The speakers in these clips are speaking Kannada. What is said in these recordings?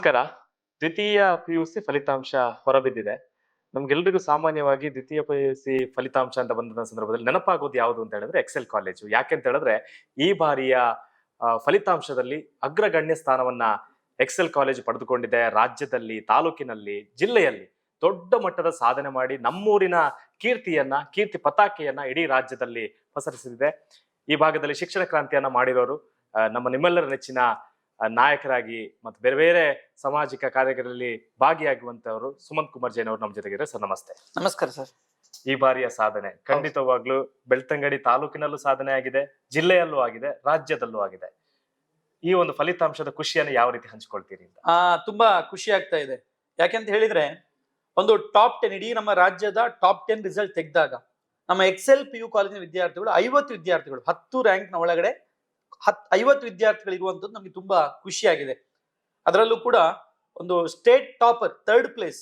ನಮಸ್ಕಾರ. ದ್ವಿತೀಯ ಪಿಯುಸಿ ಫಲಿತಾಂಶ ಹೊರಬಿದ್ದಿದೆ. ನಮ್ಗೆಲ್ರಿಗೂ ಸಾಮಾನ್ಯವಾಗಿ ದ್ವಿತೀಯ ಪಿಯುಸಿ ಫಲಿತಾಂಶ ಅಂತ ಬಂದಂತ ಸಂದರ್ಭದಲ್ಲಿ ನೆನಪಾಗೋದು ಯಾವುದು ಅಂತ ಹೇಳಿದ್ರೆ ಎಕ್ಸೆಲ್ ಕಾಲೇಜು. ಯಾಕೆಂತ ಹೇಳಿದ್ರೆ ಈ ಬಾರಿಯ ಫಲಿತಾಂಶದಲ್ಲಿ ಅಗ್ರಗಣ್ಯ ಸ್ಥಾನವನ್ನ ಎಕ್ಸೆಲ್ ಕಾಲೇಜು ಪಡೆದುಕೊಂಡಿದೆ. ರಾಜ್ಯದಲ್ಲಿ, ತಾಲೂಕಿನಲ್ಲಿ, ಜಿಲ್ಲೆಯಲ್ಲಿ ದೊಡ್ಡ ಮಟ್ಟದ ಸಾಧನೆ ಮಾಡಿ ನಮ್ಮೂರಿನ ಕೀರ್ತಿ ಪತಾಕೆಯನ್ನ ಇಡೀ ರಾಜ್ಯದಲ್ಲಿ ಪಸರಿಸಿದೆ. ಈ ಭಾಗದಲ್ಲಿ ಶಿಕ್ಷಣ ಕ್ರಾಂತಿಯನ್ನ ಮಾಡಿರೋರು ನಮ್ಮ ನಿಮ್ಮೆಲ್ಲರ ನೆಚ್ಚಿನ ನಾಯಕರಾಗಿ ಮತ್ತು ಬೇರೆ ಬೇರೆ ಸಾಮಾಜಿಕ ಕಾರ್ಯಗಳಲ್ಲಿ ಭಾಗಿಯಾಗುವಂತವರು ಸುಮಂತ್ ಕುಮಾರ್ ಜೈನ್ ಅವರು ನಮ್ಮ ಜೊತೆಗಿದ್ದಾರೆ. ಸರ್ ನಮಸ್ತೆ. ನಮಸ್ಕಾರ ಸರ್. ಈ ಬಾರಿಯ ಸಾಧನೆ ಖಂಡಿತವಾಗ್ಲೂ ಬೆಳ್ತಂಗಡಿ ತಾಲೂಕಿನಲ್ಲೂ ಸಾಧನೆ ಆಗಿದೆ, ಜಿಲ್ಲೆಯಲ್ಲೂ ಆಗಿದೆ, ರಾಜ್ಯದಲ್ಲೂ ಆಗಿದೆ. ಈ ಒಂದು ಫಲಿತಾಂಶದ ಖುಷಿಯನ್ನು ಯಾವ ರೀತಿ ಹಂಚ್ಕೊಳ್ತೀರಿ ಅಂತ? ತುಂಬಾ ಖುಷಿ ಆಗ್ತಾ ಇದೆ. ಯಾಕೆಂತ ಹೇಳಿದ್ರೆ ಒಂದು ಟಾಪ್ 10 ಇಡೀ ನಮ್ಮ ರಾಜ್ಯದ ಟಾಪ್ 10 ರಿಸಲ್ಟ್ ತೆಗೆದಾಗ ನಮ್ಮ ಎಕ್ಸೆಲ್ PU ಕಾಲೇಜಿನ ವಿದ್ಯಾರ್ಥಿಗಳು 50 ವಿದ್ಯಾರ್ಥಿಗಳು 10 ರ್ಯಾಂಕ್ ನ ಒಳಗಡೆ 50 ವಿದ್ಯಾರ್ಥಿಗಳು ಇರುವಂತದ್ದು ನಮಗೆ ತುಂಬಾ ಖುಷಿಯಾಗಿದೆ. ಅದರಲ್ಲೂ ಕೂಡ ಒಂದು ಸ್ಟೇಟ್ ಟಾಪರ್ 3rd ಪ್ಲೇಸ್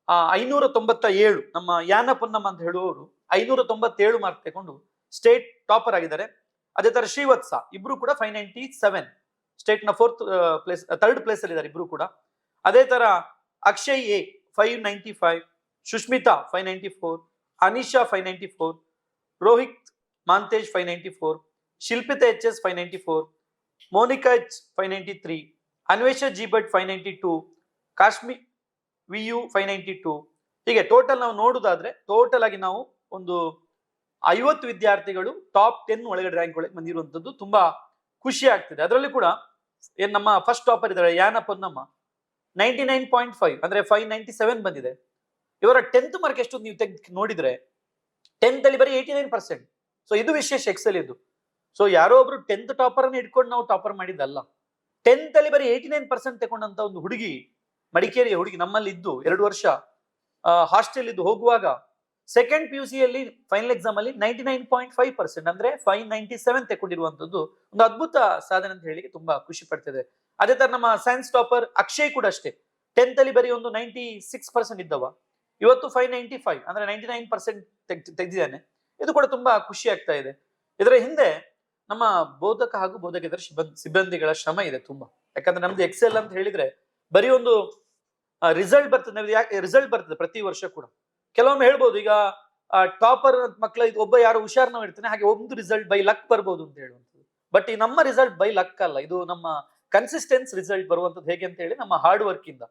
597 ನಮ್ಮ ಯಾನ ಪೊನ್ನಮ್ಮ ಅಂತ ಹೇಳುವವರು 597 ಮಾರ್ಕ್ ತಗೊಂಡು ಸ್ಟೇಟ್ ಟಾಪರ್ ಆಗಿದ್ದಾರೆ. ಅದೇ ತರ ಶ್ರೀವತ್ಸ ಇಬ್ರು ಕೂಡ 597 ಸ್ಟೇಟ್ ನ 3rd ಪ್ಲೇಸ್ ಅಲ್ಲಿ ಇದ್ದಾರೆ ಇಬ್ರು ಕೂಡ. ಅದೇ ತರ Akshay A 595, Sushmita 594, Anisha 594, Rohit Mantesh 594, Shilpita HS 594, Monika H 593, Anvesha G Bhat 592, Kashmir VU 592. ಹೀಗೆ ಟೋಟಲ್ ನಾವು ನೋಡುದಾದ್ರೆ ಟೋಟಲ್ ಆಗಿ ನಾವು ಒಂದು 50 ವಿದ್ಯಾರ್ಥಿಗಳು ಟಾಪ್ 10 ಒಳಗಡೆ ರ್ಯಾಂಕ್ ಒಳಗೆ ಬಂದಿರುವಂತದ್ದು ತುಂಬಾ ಖುಷಿ ಆಗ್ತಿದೆ. ಅದರಲ್ಲಿ ಕೂಡ ಏನ್ ನಮ್ಮ ಫಸ್ಟ್ ಟಾಪರ್ ಇದ್ದಾರೆ ಯಾನ ಪೊನ್ನಮ್ಮ 99.5 ಅಂದ್ರೆ 597 ಬಂದಿದೆ. ಇವರ 10th ಮಾರ್ಕ್ ಎಷ್ಟು ನೀವು ತೆಗೆದು ನೋಡಿದ್ರೆ 10th ಅಲ್ಲಿ ಬರೀ 89%. ಸೊ ಇದು ವಿಶೇಷ ಎಕ್ಸೆಲ್ ಇದು. ಸೊ ಯಾರೋ ಒಬ್ರು 10th ಟಾಪರ್ ಅನ್ನು ಇಟ್ಕೊಂಡು ನಾವು ಟಾಪರ್ ಮಾಡಿದ್ದಲ್ಲ. 10th ಅಲ್ಲಿ ಬರೀ 89% ತಗೊಂಡಂತ ಒಂದು ಹುಡುಗಿ, ಮಡಿಕೇರಿಯ ಹುಡುಗಿ ನಮ್ಮಲ್ಲಿ ಇದ್ದು 2 ವರ್ಷ ಹಾಸ್ಟೆಲ್ ಇದ್ದು ಹೋಗುವಾಗ ಸೆಕೆಂಡ್ PUC ಯಲ್ಲಿ ಫೈನಲ್ ಎಕ್ಸಾಮ್ ಅಲ್ಲಿ 99.5% ಅಂದ್ರೆ 597 ತಗೊಂಡಿರುವಂತದ್ದು ಒಂದು ಅದ್ಭುತ ಸಾಧನೆ ಅಂತ ಹೇಳಿ ತುಂಬಾ ಖುಷಿ ಪಡ್ತಿದೆ. ಅದೇ ತರ ನಮ್ಮ ಸೈನ್ಸ್ ಟಾಪರ್ ಅಕ್ಷಯ್ ಕೂಡ ಅಷ್ಟೇ 10th ಅಲ್ಲಿ ಬರೀ ಒಂದು 96% ಇದ್ದವ, ಇವತ್ತು 595 ಅಂದ್ರೆ 99% ತೆಗೆದಿದ್ದಾನೆ. ಇದು ಕೂಡ ತುಂಬಾ ಖುಷಿ ಆಗ್ತಾ ಇದೆ. ಇದರ ಹಿಂದೆ ನಮ್ಮ ಬೋಧಕ ಹಾಗೂ ಬೋಧಕೇತರ ಸಿಬ್ಬಂದಿಗಳ ಶ್ರಮ ಇದೆ ತುಂಬಾ. ಯಾಕಂದ್ರೆ ನಮ್ದು ಎಕ್ಸೆಲ್ ಅಂತ ಹೇಳಿದ್ರೆ ಬರೀ ಒಂದು ರಿಸಲ್ಟ್ ಬರ್ತದೆ ಪ್ರತಿ ವರ್ಷ ಕೂಡ. ಕೆಲವೊಮ್ಮೆ ಹೇಳ್ಬೋದು ಈಗ ಟಾಪರ್ ಮಕ್ಕಳ ಒಬ್ಬ ಯಾರು ಹುಷಾರ್ ನಾವು ಇರ್ತಾನೆ, ಹಾಗೆ ಒಂದು ರಿಸಲ್ಟ್ ಬೈ ಲಕ್ ಬರ್ಬೋದು ಅಂತ ಹೇಳುವಂಥದ್ದು. ಬಟ್ ಈ ನಮ್ಮ ರಿಸಲ್ಟ್ ಬೈ ಲಕ್ ಅಲ್ಲ, ಇದು ನಮ್ಮ ಕನ್ಸಿಸ್ಟೆನ್ಸ್ ರಿಸಲ್ಟ್ ಬರುವಂತದ್ದು. ಹೇಗೆ ಅಂತ ಹೇಳಿ ನಮ್ಮ ಹಾರ್ಡ್ ವರ್ಕ್ ಇಂದ,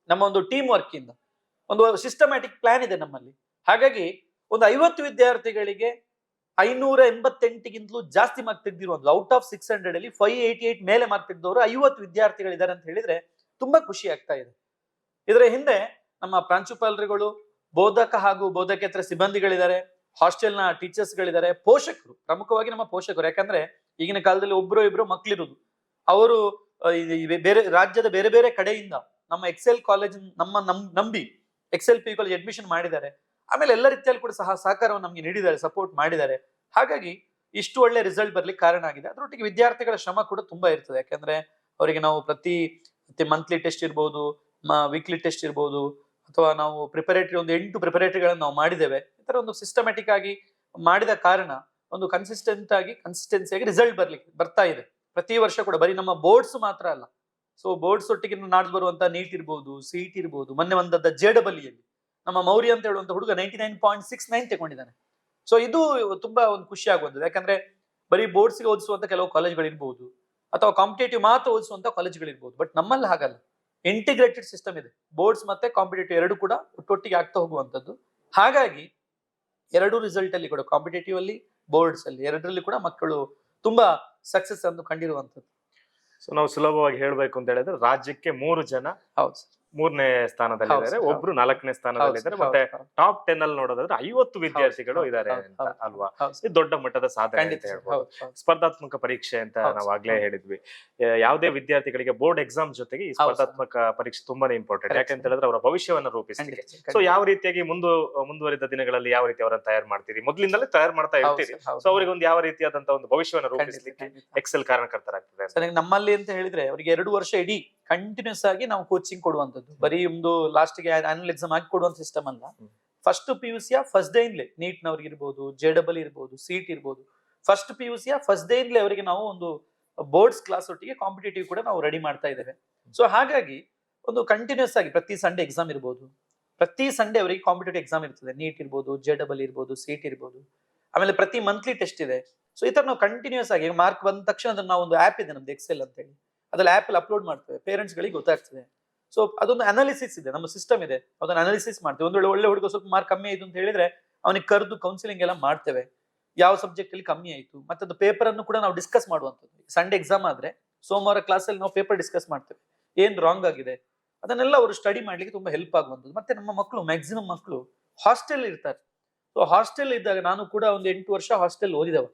ನಮ್ಮ ಒಂದು ಟೀಮ್ ವರ್ಕ್ ಇಂದ, ಒಂದು ಸಿಸ್ಟಮ್ಯಾಟಿಕ್ ಪ್ಲಾನ್ ಇದೆ ನಮ್ಮಲ್ಲಿ. ಹಾಗಾಗಿ ಒಂದು 50 ವಿದ್ಯಾರ್ಥಿಗಳಿಗೆ 588ಗಿಂತಲೂ ಜಾಸ್ತಿ ಮಾರ್ಕ್ ತೆಗೆದಿರುವಂತ ಔಟ್ ಆಫ್ 600 ಅಲ್ಲಿ 588 ಮೇಲೆ ಮಾರ್ಕ್ ತೆಗೆದವರು 50 ವಿದ್ಯಾರ್ಥಿಗಳಿದ್ದಾರೆ ಅಂತ ಹೇಳಿದ್ರೆ ತುಂಬಾ ಖುಷಿ ಆಗ್ತಾ ಇದೆ. ಇದರ ಹಿಂದೆ ನಮ್ಮ ಪ್ರಾಂಶುಪಾಲರುಗಳು, ಬೋಧಕ ಹಾಗೂ ಬೋಧಕೇತರ ಸಿಬ್ಬಂದಿಗಳಿದ್ದಾರೆ, ಹಾಸ್ಟೆಲ್ನ ಟೀಚರ್ಸ್ ಗಳಿದ್ದಾರೆ, ಪೋಷಕರು, ಪ್ರಮುಖವಾಗಿ ನಮ್ಮ ಪೋಷಕರು. ಯಾಕಂದ್ರೆ ಈಗಿನ ಕಾಲದಲ್ಲಿ ಒಬ್ರು ಇಬ್ರು ಮಕ್ಳಿರುವುದು, ಅವರು ಬೇರೆ ರಾಜ್ಯದ ಬೇರೆ ಬೇರೆ ಕಡೆಯಿಂದ ನಮ್ಮ ಎಕ್ಸೆಲ್ ಕಾಲೇಜ್ ನಂಬಿ ಎಕ್ಸೆಲ್ PU ಕಾಲೇಜ್ ಅಡ್ಮಿಷನ್ ಮಾಡಿದ್ದಾರೆ. ಆಮೇಲೆ ಎಲ್ಲ ರೀತಿಯಲ್ಲಿ ಕೂಡ ಸಹಕಾರವನ್ನು ನಮ್ಗೆ ನೀಡಿದ್ದಾರೆ, ಸಪೋರ್ಟ್ ಮಾಡಿದ್ದಾರೆ. ಹಾಗಾಗಿ ಇಷ್ಟು ಒಳ್ಳೆ ರಿಸಲ್ಟ್ ಬರ್ಲಿಕ್ಕೆ ಕಾರಣ ಆಗಿದೆ. ಅದರೊಟ್ಟಿಗೆ ವಿದ್ಯಾರ್ಥಿಗಳ ಶ್ರಮ ಕೂಡ ತುಂಬಾ ಇರ್ತದೆ. ಯಾಕಂದ್ರೆ ಅವರಿಗೆ ನಾವು ಪ್ರತಿ ಮಂತ್ಲಿ ಟೆಸ್ಟ್ ಇರ್ಬೋದು, ವೀಕ್ಲಿ ಟೆಸ್ಟ್ ಇರ್ಬೋದು, ಅಥವಾ ನಾವು ಪ್ರಿಪರೇಟರಿ ಒಂದು 8 ಪ್ರಿಪರೇಟರಿಗಳನ್ನು ನಾವು ಮಾಡಿದ್ದೇವೆ. ಈ ತರ ಒಂದು ಸಿಸ್ಟಮ್ಯಾಟಿಕ್ ಆಗಿ ಮಾಡಿದ ಕಾರಣ ಒಂದು ಕನ್ಸಿಸ್ಟೆನ್ಸಿಯಾಗಿ ರಿಸಲ್ಟ್ ಬರ್ತಾ ಇದೆ ಪ್ರತಿ ವರ್ಷ ಕೂಡ. ಬರೀ ನಮ್ಮ ಬೋರ್ಡ್ಸ್ ಮಾತ್ರ ಅಲ್ಲ, ಸೊ ಬೋರ್ಡ್ಸ್ ಒಟ್ಟಿಗೆ ನಾಡ್ದು ಬರುವಂತ ನೀಟ್ ಇರ್ಬೋದು, CET ಇರ್ಬೋದು. ಮೊನ್ನೆ ಬಂದದ್ದ JEE ಯಲ್ಲಿ ನಮ್ಮ ಮೌರ್ಯ ಅಂತ ಹೇಳುವಂತ ಹುಡುಗ 99.69 ತಗೊಂಡಿದ್ದಾನೆ. ಸೊ ಇದು ತುಂಬಾ ಒಂದು ಖುಷಿ ಆಗುವಂಥದ್ದು. ಯಾಕಂದ್ರೆ ಬರೀ ಬೋರ್ಡ್ಸ್ಗೆ ಓದಿಸುವಂತ ಕೆಲವು ಕಾಲೇಜ್ಗಳು ಇರ್ಬೋದು, ಅಥವಾ ಕಾಂಪಿಟೇಟಿವ್ ಮಾತ್ರ ಓದಿಸುವಂತ ಕಾಲೇಜ್ಗಳು ಇರ್ಬೋದು. ಬಟ್ ನಮ್ಮಲ್ಲಿ ಹಾಗಲ್ಲ, ಇಂಟಿಗ್ರೇಟೆಡ್ ಸಿಸ್ಟಮ್ ಇದೆ. ಬೋರ್ಡ್ಸ್ ಮತ್ತೆ ಕಾಂಪಿಟೇಟಿವ್ ಎರಡು ಕೂಡ ಒಟ್ಟೊಟ್ಟಿಗೆ ಆಗ್ತಾ ಹೋಗುವಂಥದ್ದು. ಹಾಗಾಗಿ ಎರಡು ರಿಸಲ್ಟ್ ಅಲ್ಲಿ ಕೂಡ, ಕಾಂಪಿಟೇಟಿವ್ ಅಲ್ಲಿ, ಬೋರ್ಡ್ಸ್ ಅಲ್ಲಿ, ಎರಡರಲ್ಲಿ ಕೂಡ ಮಕ್ಕಳು ತುಂಬಾ ಸಕ್ಸಸ್ ಅನ್ನು ಕಂಡಿರುವಂಥದ್ದು. ಸೊ ನಾವು ಸುಲಭವಾಗಿ ಹೇಳ್ಬೇಕು ಅಂತ ಹೇಳಿದ್ರೆ ರಾಜ್ಯಕ್ಕೆ 3 ಜನ ಹೌದು 3ನೇ ಸ್ಥಾನದಲ್ಲಿದ್ದಾರೆ, ಒಬ್ರು 4ನೇ ಸ್ಥಾನದಲ್ಲಿದ್ದಾರೆ. ಮತ್ತೆ ಟಾಪ್ 10 ಅಲ್ಲಿ ನೋಡೋದಾದ್ರೆ 50 ವಿದ್ಯಾರ್ಥಿಗಳು ಇದ್ದಾರೆ ಅಂತ ಅಲ್ವಾ? ಇದು ದೊಡ್ಡ ಮಟ್ಟದ ಸಾಧನೆ ಅಂತ ಹೇಳ್ಬೋದು. ಸ್ಪರ್ಧಾತ್ಮಕ ಪರೀಕ್ಷೆ ಅಂತ ನಾವು ಆಗ್ಲೇ ಹೇಳಿದ್ವಿ. ಯಾವುದೇ ವಿದ್ಯಾರ್ಥಿಗಳಿಗೆ ಬೋರ್ಡ್ ಎಕ್ಸಾಮ್ ಜೊತೆಗೆ ಈ ಸ್ಪರ್ಧಾತ್ಮಕ ಪರೀಕ್ಷೆ ತುಂಬಾನೇ ಇಂಪಾರ್ಟೆಂಟ್. ಯಾಕಂತ ಹೇಳಿದ್ರೆ ಅವರ ಭವಿಷ್ಯವನ್ನ ರೂಪಿಸಲಿಕ್ಕೆ. ಸೊ ಯಾವ ರೀತಿಯಾಗಿ ಮುಂದುವರಿದ ದಿನಗಳಲ್ಲಿ ಯಾವ ರೀತಿ ಅವರನ್ನ ತಯಾರು ಮಾಡ್ತೀರಿ? ಮೊದಲಿಂದಲೇ ತಯಾರು ಮಾಡ್ತಾ ಇರ್ತೀರಿ. ಸೊ ಅವರಿಗೆ ಒಂದು ಯಾವ ರೀತಿಯಾದಂತಹ ಒಂದು ಭವಿಷ್ಯವನ್ನ ರೂಪಿಸಲಿಕ್ಕೆ ಎಕ್ಸೆಲ್ ಕಾರಣಕರ್ತರಾಗ್ತದೆ. ನಮ್ಮಲ್ಲಿ ಅಂತ ಹೇಳಿದ್ರೆ ಅವರಿಗೆ 2 ವರ್ಷ ಇಡೀ ಕಂಟಿನ್ಯೂಸ್ ಆಗಿ ನಾವು ಕೋಚಿಂಗ್ ಕೊಡುವಂತದ್ದು. ಬರೀ ಒಂದು ಲಾಸ್ಟ್ ಗೆ ಆನ್ಯುವಲ್ ಎಕ್ಸಾಮ್ ಆಗಿ ಕೊಡುವಂತ ಸಿಸ್ಟಮ್ ಅಲ್ಲ. ಫಸ್ಟ್ PUC ಫಸ್ಟ್ ಡೇ ಇಂದಲೇ ನೀಟ್ ನವ್ರಿಗೆ ಇರ್ಬೋದು, JEE ಇರ್ಬೋದು, CET ಇರ್ಬೋದು, ಫಸ್ಟ್ PUC ಫಸ್ಟ್ ಡೇ ಇಂದಲೇ ಅವರಿಗೆ ನಾವು ಒಂದು ಬೋರ್ಡ್ಸ್ ಕ್ಲಾಸ್ ಒಟ್ಟಿಗೆ ಕಾಂಪಿಟೇಟಿವ್ ಕೂಡ ನಾವು ರೆಡಿ ಮಾಡ್ತಾ ಇದ್ದೇವೆ. ಸೊ ಹಾಗಾಗಿ ಒಂದು ಕಂಟಿನ್ಯೂಸ್ ಆಗಿ ಪ್ರತಿ ಸಂಡೇ ಎಕ್ಸಾಮ್ ಇರ್ಬೋದು, ಪ್ರತಿ ಸಂಡೇ ಅವರಿಗೆ ಕಾಂಪಿಟೇಟಿವ್ ಎಕ್ಸಾಮ್ ಇರ್ತದೆ, ನೀಟ್ ಇರ್ಬೋದು, JEE ಇರ್ಬೋದು, CET ಇರ್ಬೋದು, ಆಮೇಲೆ ಪ್ರತಿ ಮಂತ್ಲಿ ಟೆಸ್ಟ್ ಇದೆ. ಸೊ ಈ ತರ ನಾವು ಕಂಟಿನ್ಯೂಸ್ ಆಗಿ ಮಾರ್ಕ್ ಬಂದ ತಕ್ಷಣ ಅದನ್ನ ನಾವು ಒಂದು ಆಪ್ ಇದೆ ನಮ್ದು ಎಕ್ಸೆಲ್ ಅಂತ ಹೇಳಿ, ಅದ್ರಲ್ಲಿ ಆಪ್ ಅಲ್ಲಿ ಅಪ್ಲೋಡ್ ಮಾಡ್ತೇವೆ, ಪೇರೆಂಟ್ಸ್ ಗಳಿಗೆ ಗೊತ್ತಾಗ್ತದೆ. ಸೊ ಅದೊಂದು ಅನಾಲಿಸಿಸ್ ಇದೆ, ನಮ್ಮ ಸಿಸ್ಟಮ್ ಇದೆ, ಅದನ್ನ ಅನಾಲಿಸಿಸ್ ಮಾಡ್ತೇವೆ. ಒಂದು ಒಳ್ಳೆ ಹುಡುಗ ಸ್ವಲ್ಪ ಮಾರ್ಕ್ ಕಮ್ಮಿ ಆಯ್ತು ಅಂತ ಹೇಳಿದ್ರೆ ಅವನಿಗೆ ಕರೆದು ಕೌನ್ಸಿಲಿಂಗ್ ಎಲ್ಲ ಮಾಡ್ತೇವೆ, ಯಾವ ಸಬ್ಜೆಕ್ಟ್ ಅಲ್ಲಿ ಕಮ್ಮಿ ಆಯ್ತು, ಮತ್ತೆ ಅದು ಪೇಪರ್ ಅನ್ನು ಕೂಡ ನಾವು ಡಿಸ್ಕಸ್ ಮಾಡುವಂಥದ್ದು. ಸಂಡೇ ಎಕ್ಸಾಮ್ ಆದ್ರೆ ಸೋಮವಾರ ಕ್ಲಾಸಲ್ಲಿ ನಾವು ಪೇಪರ್ ಡಿಸ್ಕಸ್ ಮಾಡ್ತೇವೆ, ಏನ್ ರಾಂಗ್ ಆಗಿದೆ ಅದನ್ನೆಲ್ಲ ಅವರು ಸ್ಟಡಿ ಮಾಡ್ಲಿಕ್ಕೆ ತುಂಬಾ ಹೆಲ್ಪ್ ಆಗುವಂಥದ್ದು. ಮತ್ತೆ ನಮ್ಮ ಮಕ್ಕಳು ಮ್ಯಾಕ್ಸಿಮಮ್ ಮಕ್ಕಳು ಹಾಸ್ಟೆಲ್ ಇರ್ತಾರೆ. ಸೊ ಹಾಸ್ಟೆಲ್ ಇದ್ದಾಗ ನಾನು ಕೂಡ ಒಂದು 8 ವರ್ಷ ಹಾಸ್ಟೆಲ್ ಓದಿದವ,